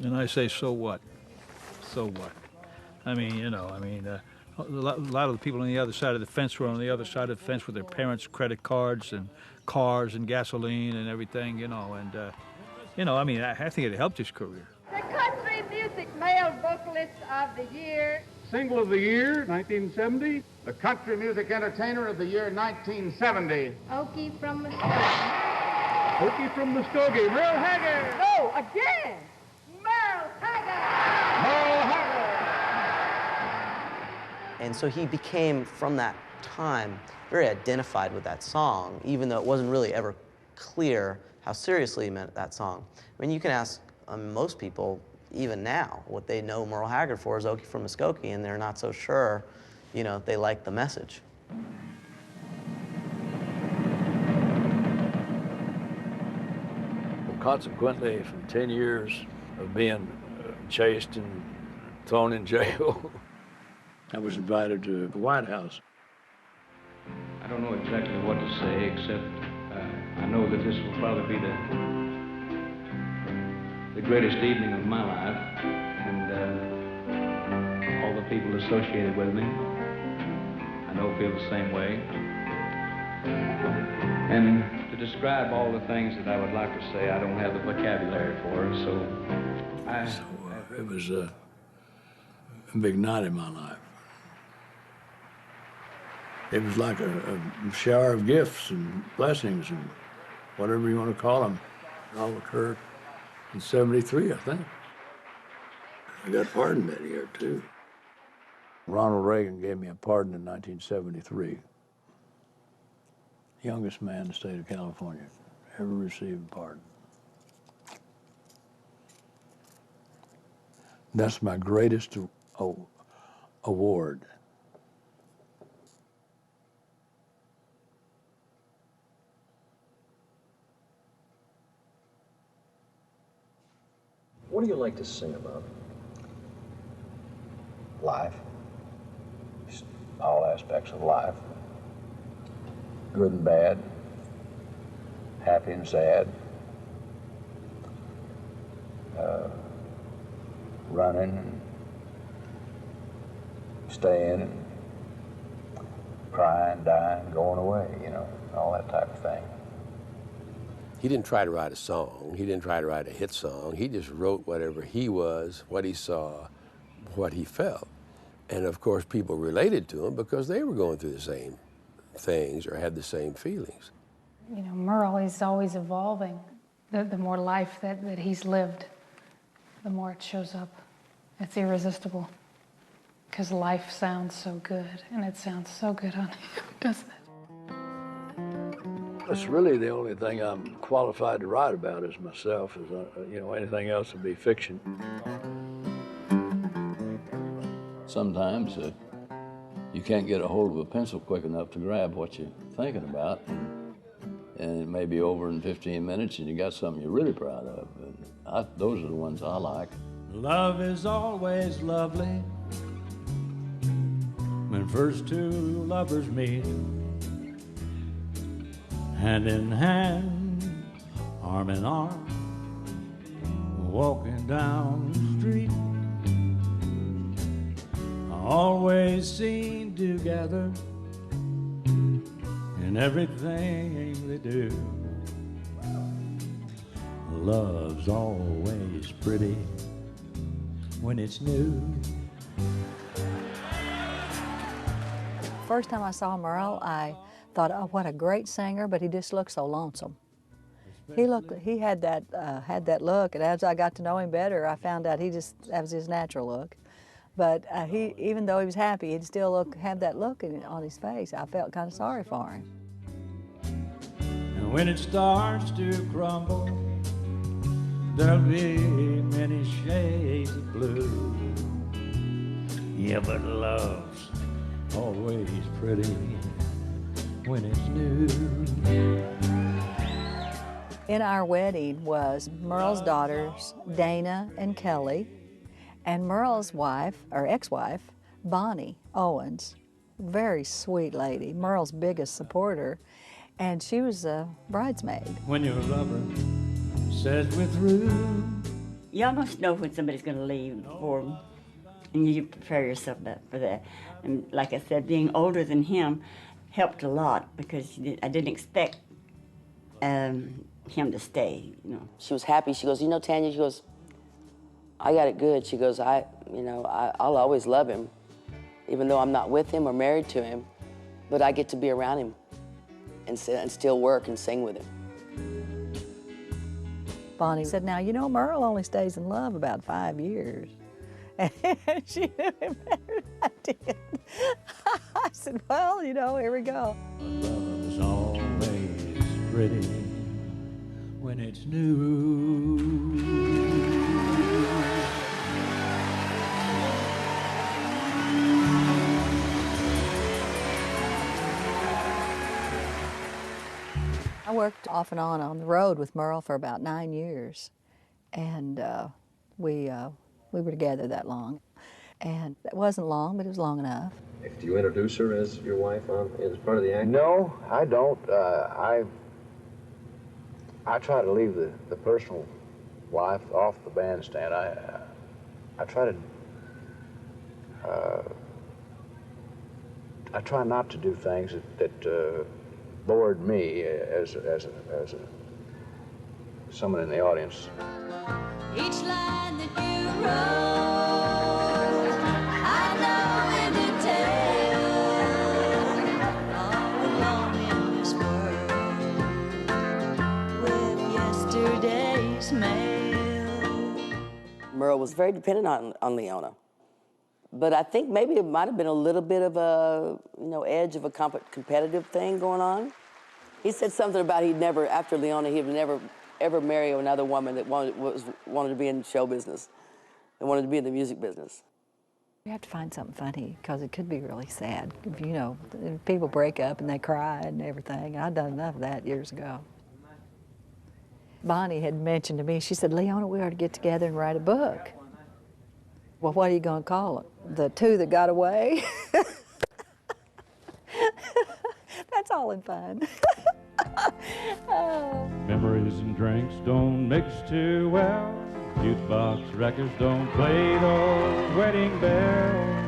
And I say, so what? So what? I mean, you know, a lot of the people on the other side of the fence were on the other side of the fence with their parents' credit cards and cars and gasoline and everything, you know, and, you know, I mean, I think it helped his career. The country music male vocalist of the year. Single of the year, 1970. The country music entertainer of the year, 1970. Okie from Muskogee. Okie from Muskogee, Merle Haggard. No, again. Merle Haggard. Merle Haggard. And so he became, from that time, very identified with that song, even though it wasn't really ever clear how seriously he meant that song. I mean, you can ask most people, even now, what they know Merle Haggard for is Okie from Muskogee, and they're not so sure, you know, they like the message. Consequently, from 10 years of being chased and thrown in jail, I was invited to the White House. I don't know exactly what to say, except I know that this will probably be the greatest evening of my life, and all the people associated with me, I know feel the same way. And to describe all the things that I would like to say, I don't have the vocabulary for it, so it was a big night in my life. It was like a shower of gifts and blessings and whatever you want to call them. It all occurred in '73, I think. I got pardoned that year, too. Ronald Reagan gave me a pardon in 1973. Youngest man in the state of California ever received a pardon. That's my greatest award. What do you like to sing about? Life. Just all aspects of life. Good and bad. Happy and sad. Running and staying and crying, dying, going away, you know, all that type of thing. He didn't try to write a song. He didn't try to write a hit song. He just wrote whatever he was, what he saw, what he felt. And of course, people related to him because they were going through the same things or had the same feelings. You know, Merle is always evolving. The more life that he's lived, the more it shows up. It's irresistible because life sounds so good, and it sounds so good on him, doesn't it? It's really the only thing I'm qualified to write about is myself. You know, anything else would be fiction. Sometimes you can't get a hold of a pencil quick enough to grab what you're thinking about, and it may be over in 15 minutes, and you got something you're really proud of. And those are the ones I like. Love is always lovely when first two lovers meet, hand in hand, arm in arm, walking down the street, always seen together in everything they do. Love's always pretty when it's new. First time I saw Merle, I thought, oh, what a great singer, but he just looked so lonesome. He had that look, and as I got to know him better, I found out that was his natural look. But even though he was happy, he'd still have that look on his face. I felt kind of sorry for him. And when it starts to crumble, there'll be many shades of blue. Yeah, but love's always pretty when it's new. In our wedding was Merle's daughters, Dana and Kelly, and Merle's wife, or ex-wife, Bonnie Owens. Very sweet lady, Merle's biggest supporter, and she was a bridesmaid. When your lover says we're through, you almost know when somebody's going to leave and you prepare yourself for that. And like I said, being older than him helped a lot because I didn't expect him to stay, you know. She was happy. She goes, you know, Tanya, she goes, I got it good. She goes, I'll always love him, even though I'm not with him or married to him, but I get to be around him and still work and sing with him. Bonnie said, now, you know, Merle only stays in love about 5 years. And she knew him better than I did. I said, well, you know, here we go. love's always pretty when it's new. I worked off and on the road with Merle for about 9 years, and we were together that long. And it wasn't long, but it was long enough. Do you introduce her as your wife as part of the act? No, I don't. I try to leave the personal life off the bandstand. I try not to do things that bored me as someone in the audience. Each line that you wrote, I know in detail, all alone in this world, with yesterday's mail. Merle was very dependent on Leona. But I think maybe it might have been a little bit of a, edge of a competitive thing going on. He said something about after Leona, he'd never ever marry another woman that wanted to be in show business and wanted to be in the music business. You have to find something funny because it could be really sad. People break up and they cry and everything. I'd done enough of that years ago. Bonnie had mentioned to me, she said, Leona, we ought to get together and write a book. Well, what are you going to call it? The Two That Got Away? That's all in fun. Oh. Memories and drinks don't mix too well. Jukebox records don't play those wedding bells.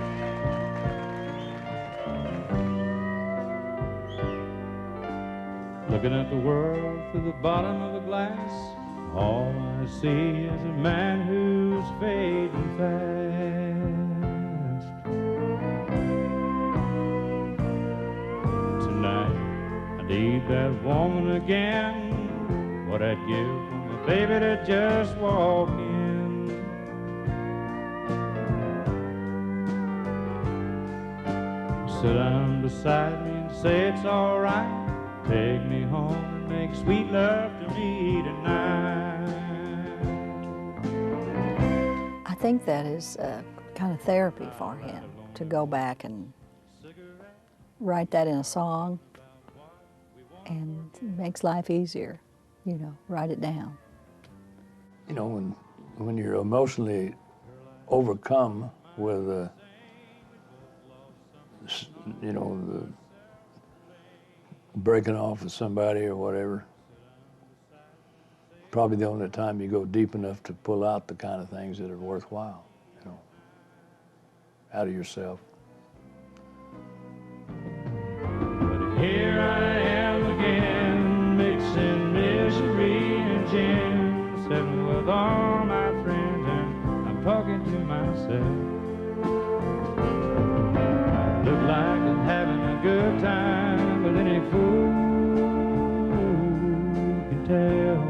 Looking at the world through the bottom of a glass, all I see is a man who's fading fast. Tonight, I need that woman again, what I'd give for my baby to just walk in. Sit down beside me and say it's all right. Take me home and make sweet love to me tonight. I think that is kind of therapy for him, to go back and write that in a song, and it makes life easier, you know, write it down. You know, when you're emotionally overcome with you know, the breaking off with somebody or whatever, probably the only time you go deep enough to pull out the kind of things that are worthwhile, you know, out of yourself. But here I am again, mixing misery and gin, sitting with all my friends and I'm talking to myself. Look like I'm having a good time, but any fool can tell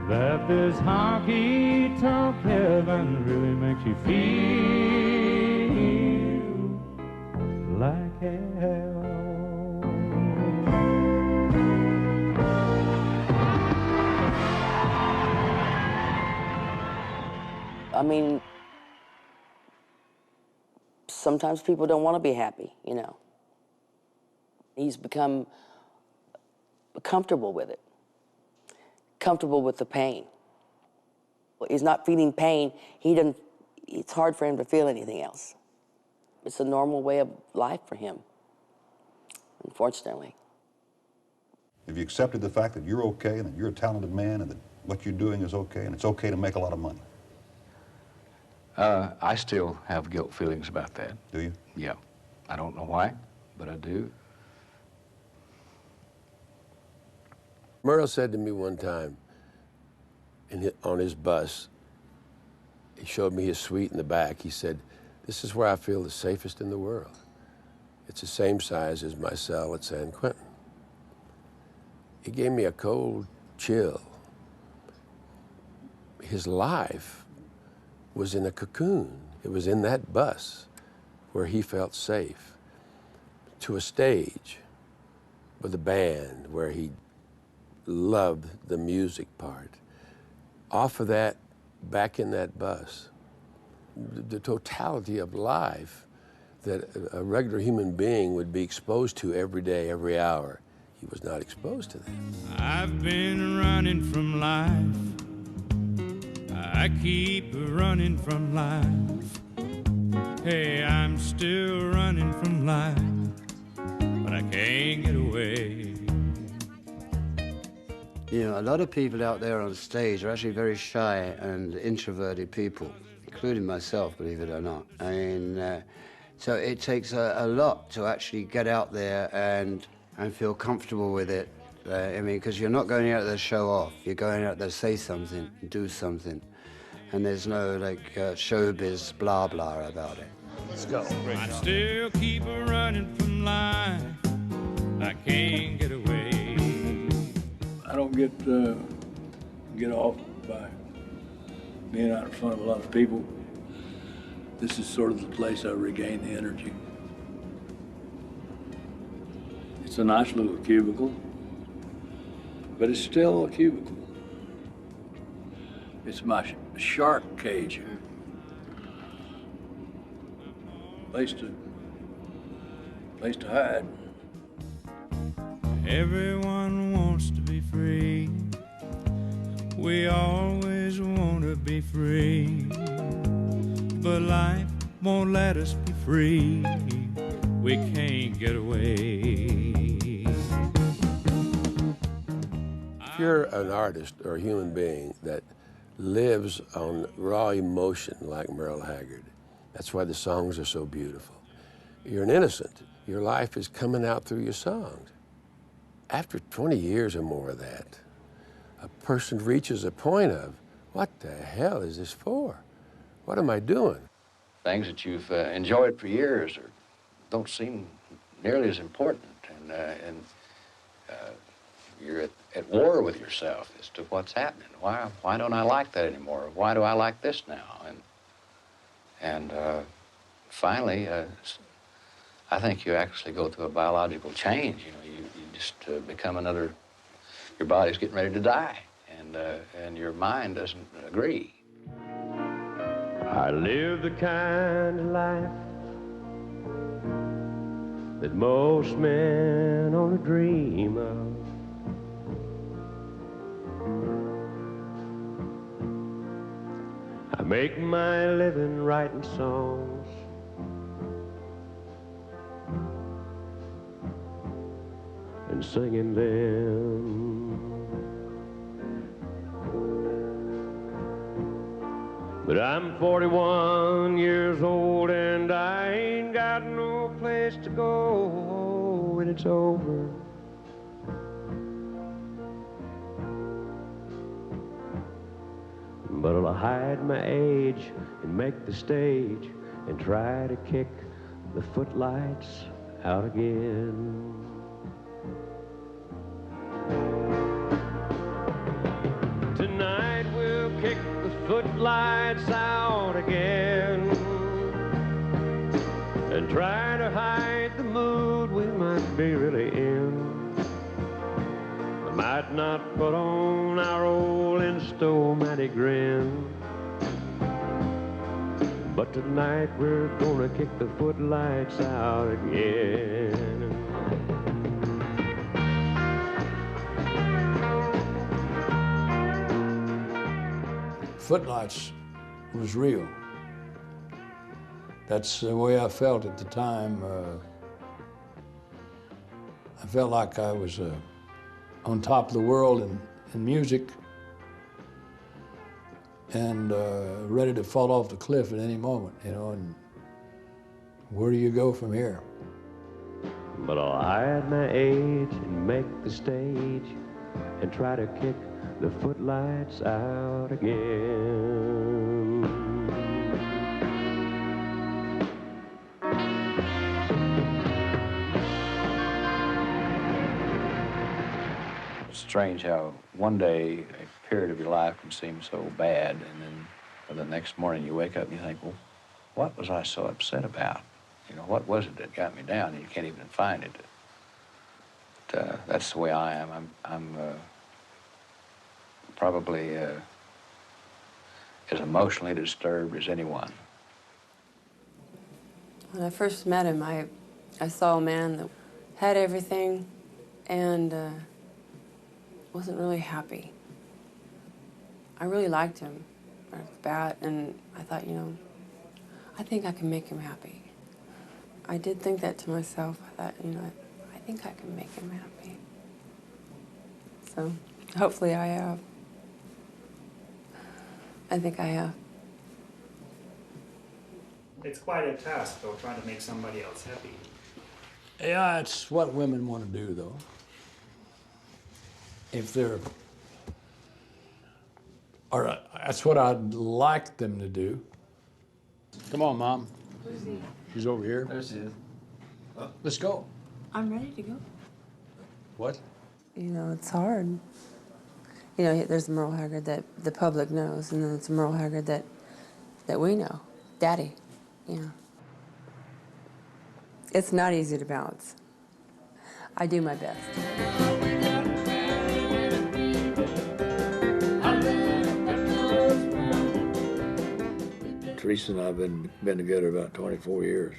that this honky-tonk heaven really makes you feel like hell. I mean, sometimes people don't want to be happy, you know. He's become comfortable with it, comfortable with the pain. He's not feeling pain. It's hard for him to feel anything else. It's a normal way of life for him, unfortunately. Have you accepted the fact that you're okay and that you're a talented man and that what you're doing is okay and it's okay to make a lot of money? I still have guilt feelings about that. Do you? Yeah. I don't know why, but I do. Merle said to me one time on his bus, he showed me his suite in the back. He said, "This is where I feel the safest in the world. It's the same size as my cell at San Quentin." He gave me a cold chill. His life was in a cocoon. It was in that bus where he felt safe, to a stage with a band where he loved the music part. Off of that, back in that bus, the totality of life that a regular human being would be exposed to every day, every hour, he was not exposed to that. I've been running from life. I keep running from life. Hey, I'm still running from life, but I can't get away. You know, a lot of people out there on stage are actually very shy and introverted people, including myself, believe it or not. I mean, so it takes a lot to actually get out there and feel comfortable with it. I mean, because you're not going out there to show off. You're going out there to say something, do something. And there's no, like, showbiz blah blah about it. Let's go. I still keep running from life. I can't get away. I don't get off by being out in front of a lot of people. This is sort of the place I regain the energy. It's a nice little cubicle, but it's still a cubicle. It's my shark cage. Place to hide. Everyone wants to be free. We always want to be free. But life won't let us be free. We can't get away. If you're an artist or a human being that lives on raw emotion like Merle Haggard, that's why the songs are so beautiful. You're an innocent. Your life is coming out through your songs. after 20 years or more of that, a person reaches a point of, what the hell is this for? What am I doing? Things that you've enjoyed for years don't seem nearly as important, and you're at war with yourself as to what's happening. Why don't I like that anymore? Why do I like this now? And finally, I think you actually go through a biological change. You know, you just become another. Your body's getting ready to die, and your mind doesn't agree. I live the kind of life that most men only dream of. I make my living writing songs, and singing them. But I'm 41 years old and I ain't got no place to go when it's over. But I'll hide my age and make the stage and try to kick the footlights out again. Tonight we'll kick the footlights out again and try to hide the mood we might be really in. I might not put on our old Instomatic grin, but tonight we're gonna kick the footlights out again. Footlights was real. That's the way I felt at the time. I felt like I was on top of the world in music and ready to fall off the cliff at any moment, you know, and where do you go from here? But I'll hide my age and make the stage and try to kick the footlights out again. It's strange how one day a period of your life can seem so bad, and then the next morning you wake up and you think, well, what was I so upset about? You know, what was it that got me down? And you can't even find it. But, that's the way I am. I'm probably as emotionally disturbed as anyone. When I first met him, I saw a man that had everything and wasn't really happy. I really liked him right off the bat, and I thought, you know, I think I can make him happy. I did think that to myself. I thought, you know, I think I can make him happy. So hopefully I have. I think I have. It's quite a task, though, trying to make somebody else happy. Yeah, it's what women want to do, though. If they're, or that's what I'd like them to do. Come on, Mom. Who's he? She's over here. There she is. Let's go. I'm ready to go. What? You know, it's hard. You know, there's Merle Haggard that the public knows, and then it's Merle Haggard that we know. Daddy, yeah. It's not easy to balance. I do my best. Teresa and I have been together about 24 years.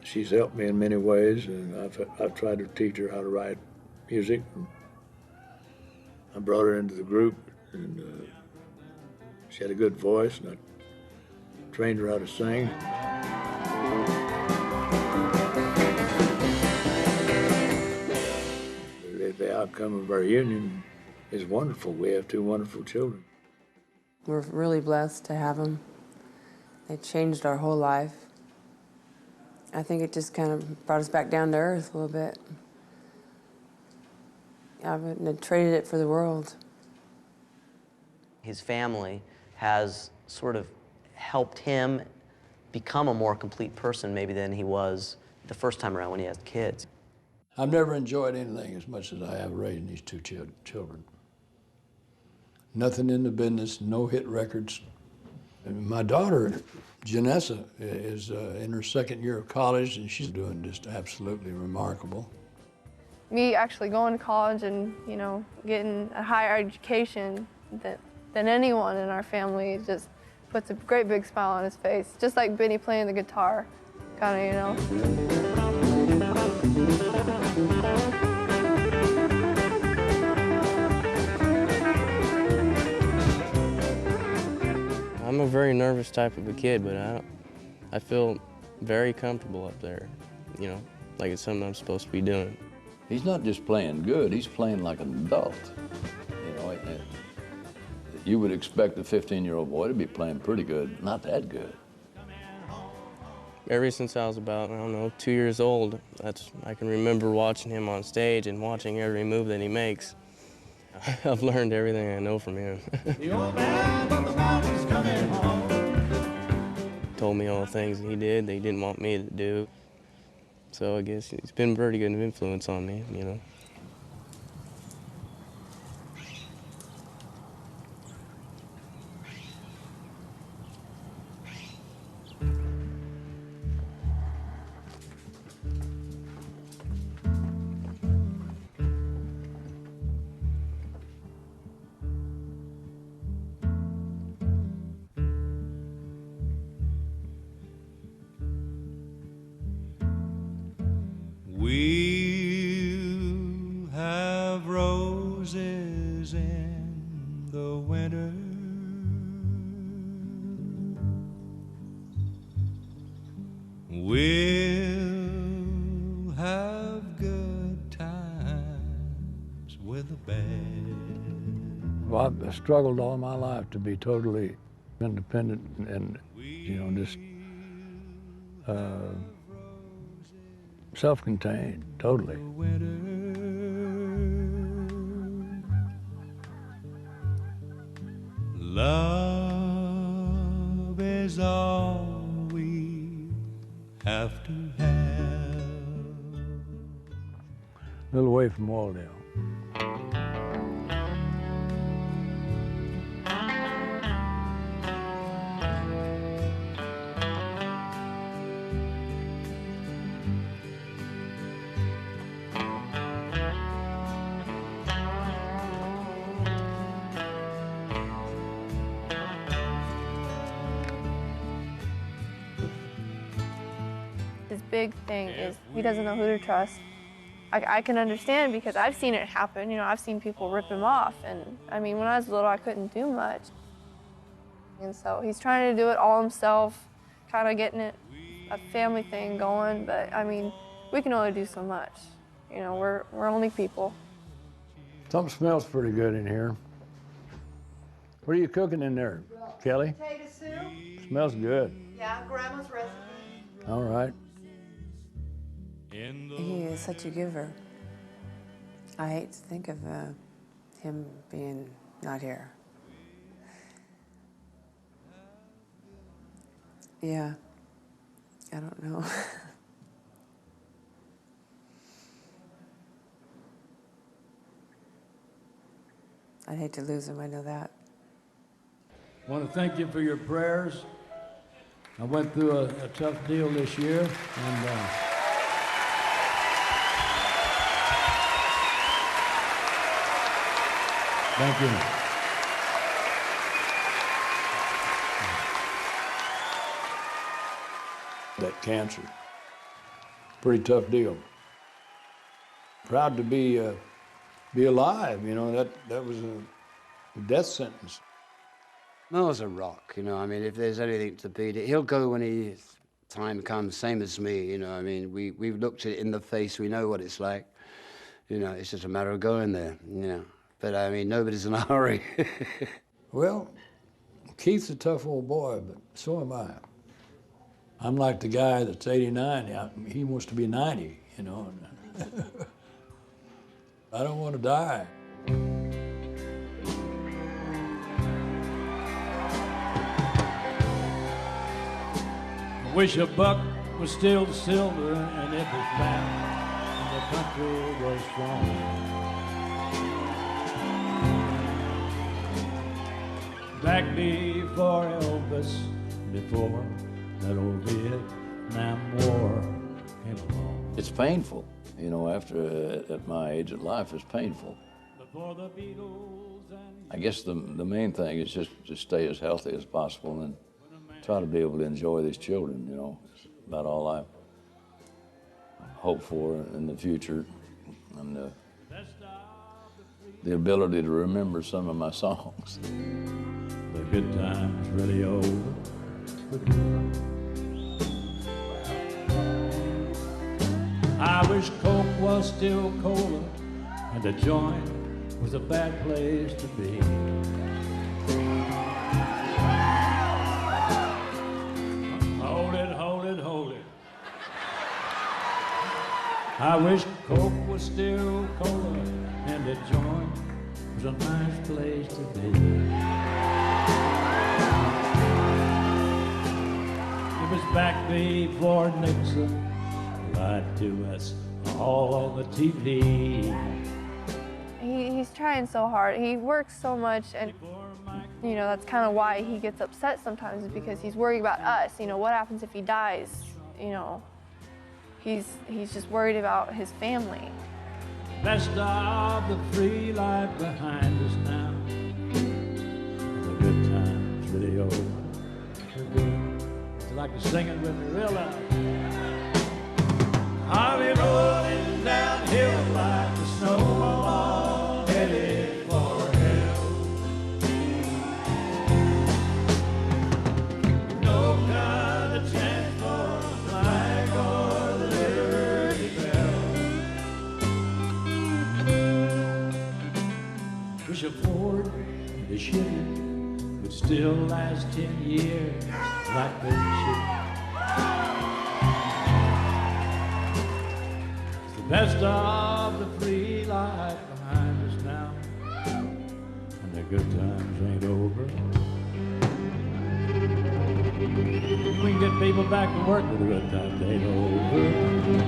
She's helped me in many ways, and I've tried to teach her how to write music. I brought her into the group, and she had a good voice, and I trained her how to sing. The outcome of our union is wonderful. We have two wonderful children. We're really blessed to have them. They changed our whole life. I think it just kind of brought us back down to earth a little bit. I wouldn't have traded it for the world. His family has sort of helped him become a more complete person maybe than he was the first time around when he had kids. I've never enjoyed anything as much as I have raising these two children. Nothing in the business, no hit records. And my daughter, Janessa, is in her second year of college, and she's doing just absolutely remarkable. Me actually going to college and, you know, getting a higher education than anyone in our family just puts a great big smile on his face. Just like Benny playing the guitar, kind of, you know. I'm a very nervous type of a kid, but I feel very comfortable up there, you know, like it's something I'm supposed to be doing. He's not just playing good, he's playing like an adult. You know, you would expect a 15-year-old boy to be playing pretty good, not that good. Ever since I was about, I don't know, 2 years old, I can remember watching him on stage and watching every move that he makes. I've learned everything I know from him. The old man from the mountains coming home. Told me all the things he did that he didn't want me to do. So I guess he's been a pretty good influence on me, you know. We'll have roses in the winter, we'll have good times with a band. Well, I've struggled all my life to be totally independent and you know, just self-contained, totally. Love is all we have to have. A little away from Walldale. His big thing is he doesn't know who to trust. I can understand because I've seen it happen. You know, I've seen people rip him off. And I mean, when I was little, I couldn't do much. And so he's trying to do it all himself, kind of getting it, a family thing going. But I mean, we can only do so much. You know, we're only people. Something smells pretty good in here. What are you cooking in there, Kelly? Potato soup. Smells good. Yeah, Grandma's recipe. All right. He is such a giver. I hate to think of him being not here. Yeah, I don't know. I'd hate to lose him, I know that. I want to thank you for your prayers. I went through a tough deal this year, and thank you. That cancer, pretty tough deal. Proud to be alive. You know, that was a death sentence. Merle's a rock, you know. I mean, if there's anything to beat it, he'll go when his time comes, same as me, you know. I mean, we've looked it in the face, we know what it's like. You know, it's just a matter of going there, you know. But I mean, nobody's in a hurry. Well, Keith's a tough old boy, but so am I. I'm like the guy that's 89, he wants to be 90, you know. I don't want to die. I wish a buck was still silver and it was fat and the country was strong. Back before Elvis, before that old Vietnam War came along. It's painful, you know, after at my age of life, it's painful. Before the Beatles and I guess the main thing is just to stay as healthy as possible and try to be able to enjoy these children, you know. It's about all I hope for in the future, and the ability to remember some of my songs. the good times really over. I wish Coke was still cola and the joint was a bad place to be. Hold it, hold it, hold it. I wish Coke was still cola and the joint was a nice place to be. It was back before Nixon lied to us all on the TV. He's trying so hard. He works so much, and you know that's kind of why he gets upset sometimes, is because he's worried about us. You know, what happens if he dies? You know, he's just worried about his family. Best of the free life behind us now. The good times really over. It's like to sing it with me real loud. I'll be rolling downhill like the snowball, headed for hell. No kind of chance for the flag or the Liberty Bell. Wish a Ford, the Chevy, would still last 10 years like they should. Best of the free life behind us now, and the good times ain't over. We can get people back to work, but the good times ain't over.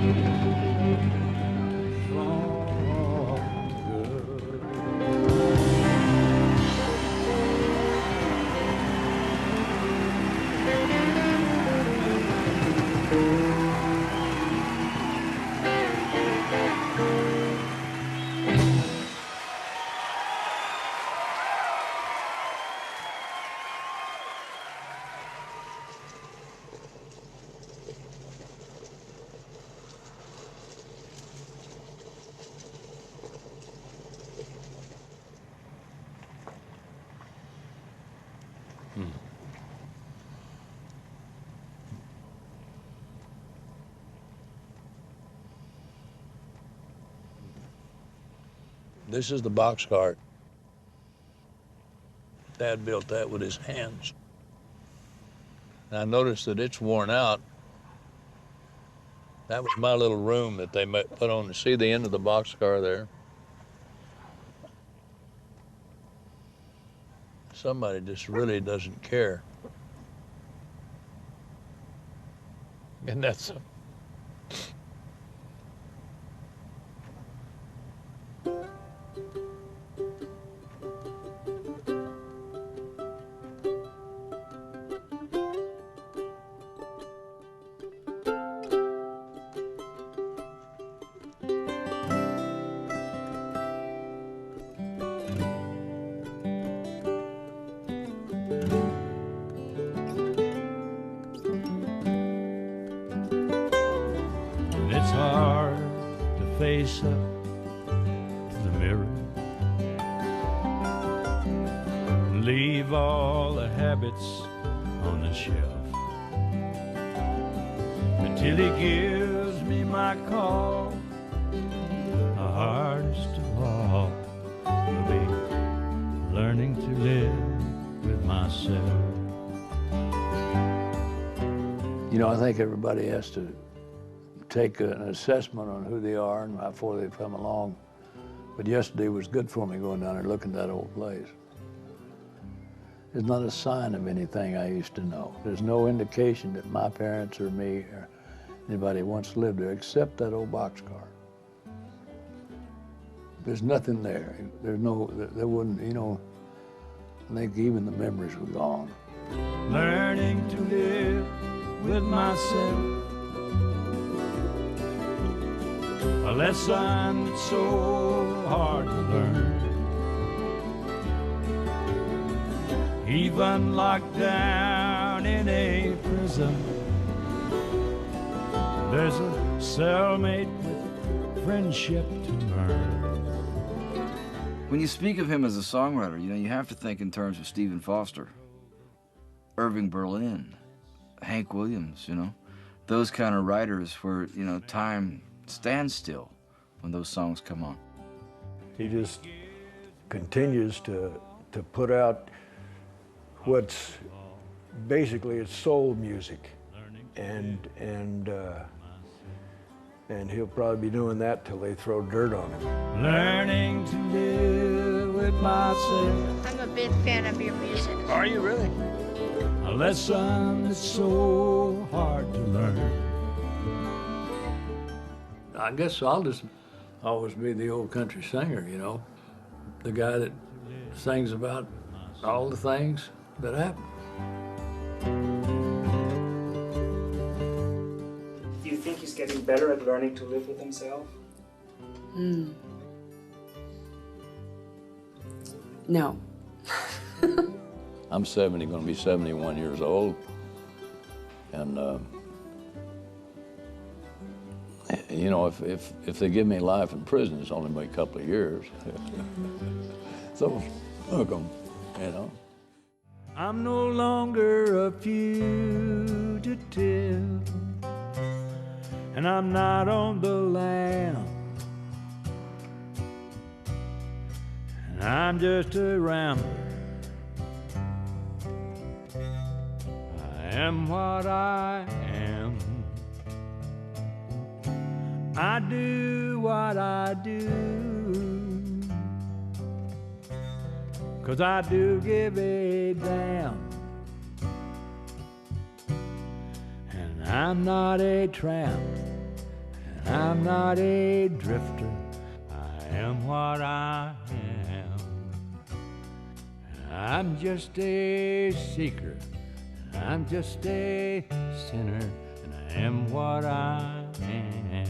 This is the box cart. Dad built that with his hands. And I noticed that it's worn out. That was my little room that they put on. See the end of the boxcar there? Somebody just really doesn't care. And that's It's hard to face up to the mirror and leave all the habits on the shelf until he gives me my call. The hardest of all will be learning to live with myself. You know, I think everybody has to take an assessment on who they are and how far they've come along But yesterday was good for me going down there looking at that old place. There's not a sign of anything I used to know. There's no indication that my parents or me or anybody once lived there except that old boxcar. There's nothing there. There wouldn't, you know, I think even the memories were gone. Learning to live with myself, a lesson that's so hard to learn. Even locked down in a prison, there's a cellmate with friendship to learn. When you speak of him as a songwriter, you know, you have to think in terms of Stephen Foster, Irving Berlin, Hank Williams, you know, those kind of writers where, you know, time stands still when those songs come on. He just continues to put out what's basically it's soul music, and he'll probably be doing that till they throw dirt on him. Learning to live with myself. I'm a big fan of your music. Are you really? A lesson that's so hard to learn. I guess I'll just always be the old country singer, you know, the guy that sings about all the things that happen. Do you think he's getting better at learning to live with himself? No. I'm 70, going to be 71 years old, and you know, if they give me life in prison, it's only been a couple of years. So, look 'em, you know. I'm no longer a fugitive, and I'm not on the lam. And I'm just a rambler. I am what I am. I do what I do, 'cause I do give a damn. And I'm not a tramp, and I'm not a drifter. I am what I am. I'm just a seeker, and I'm just a sinner, and I am what I am.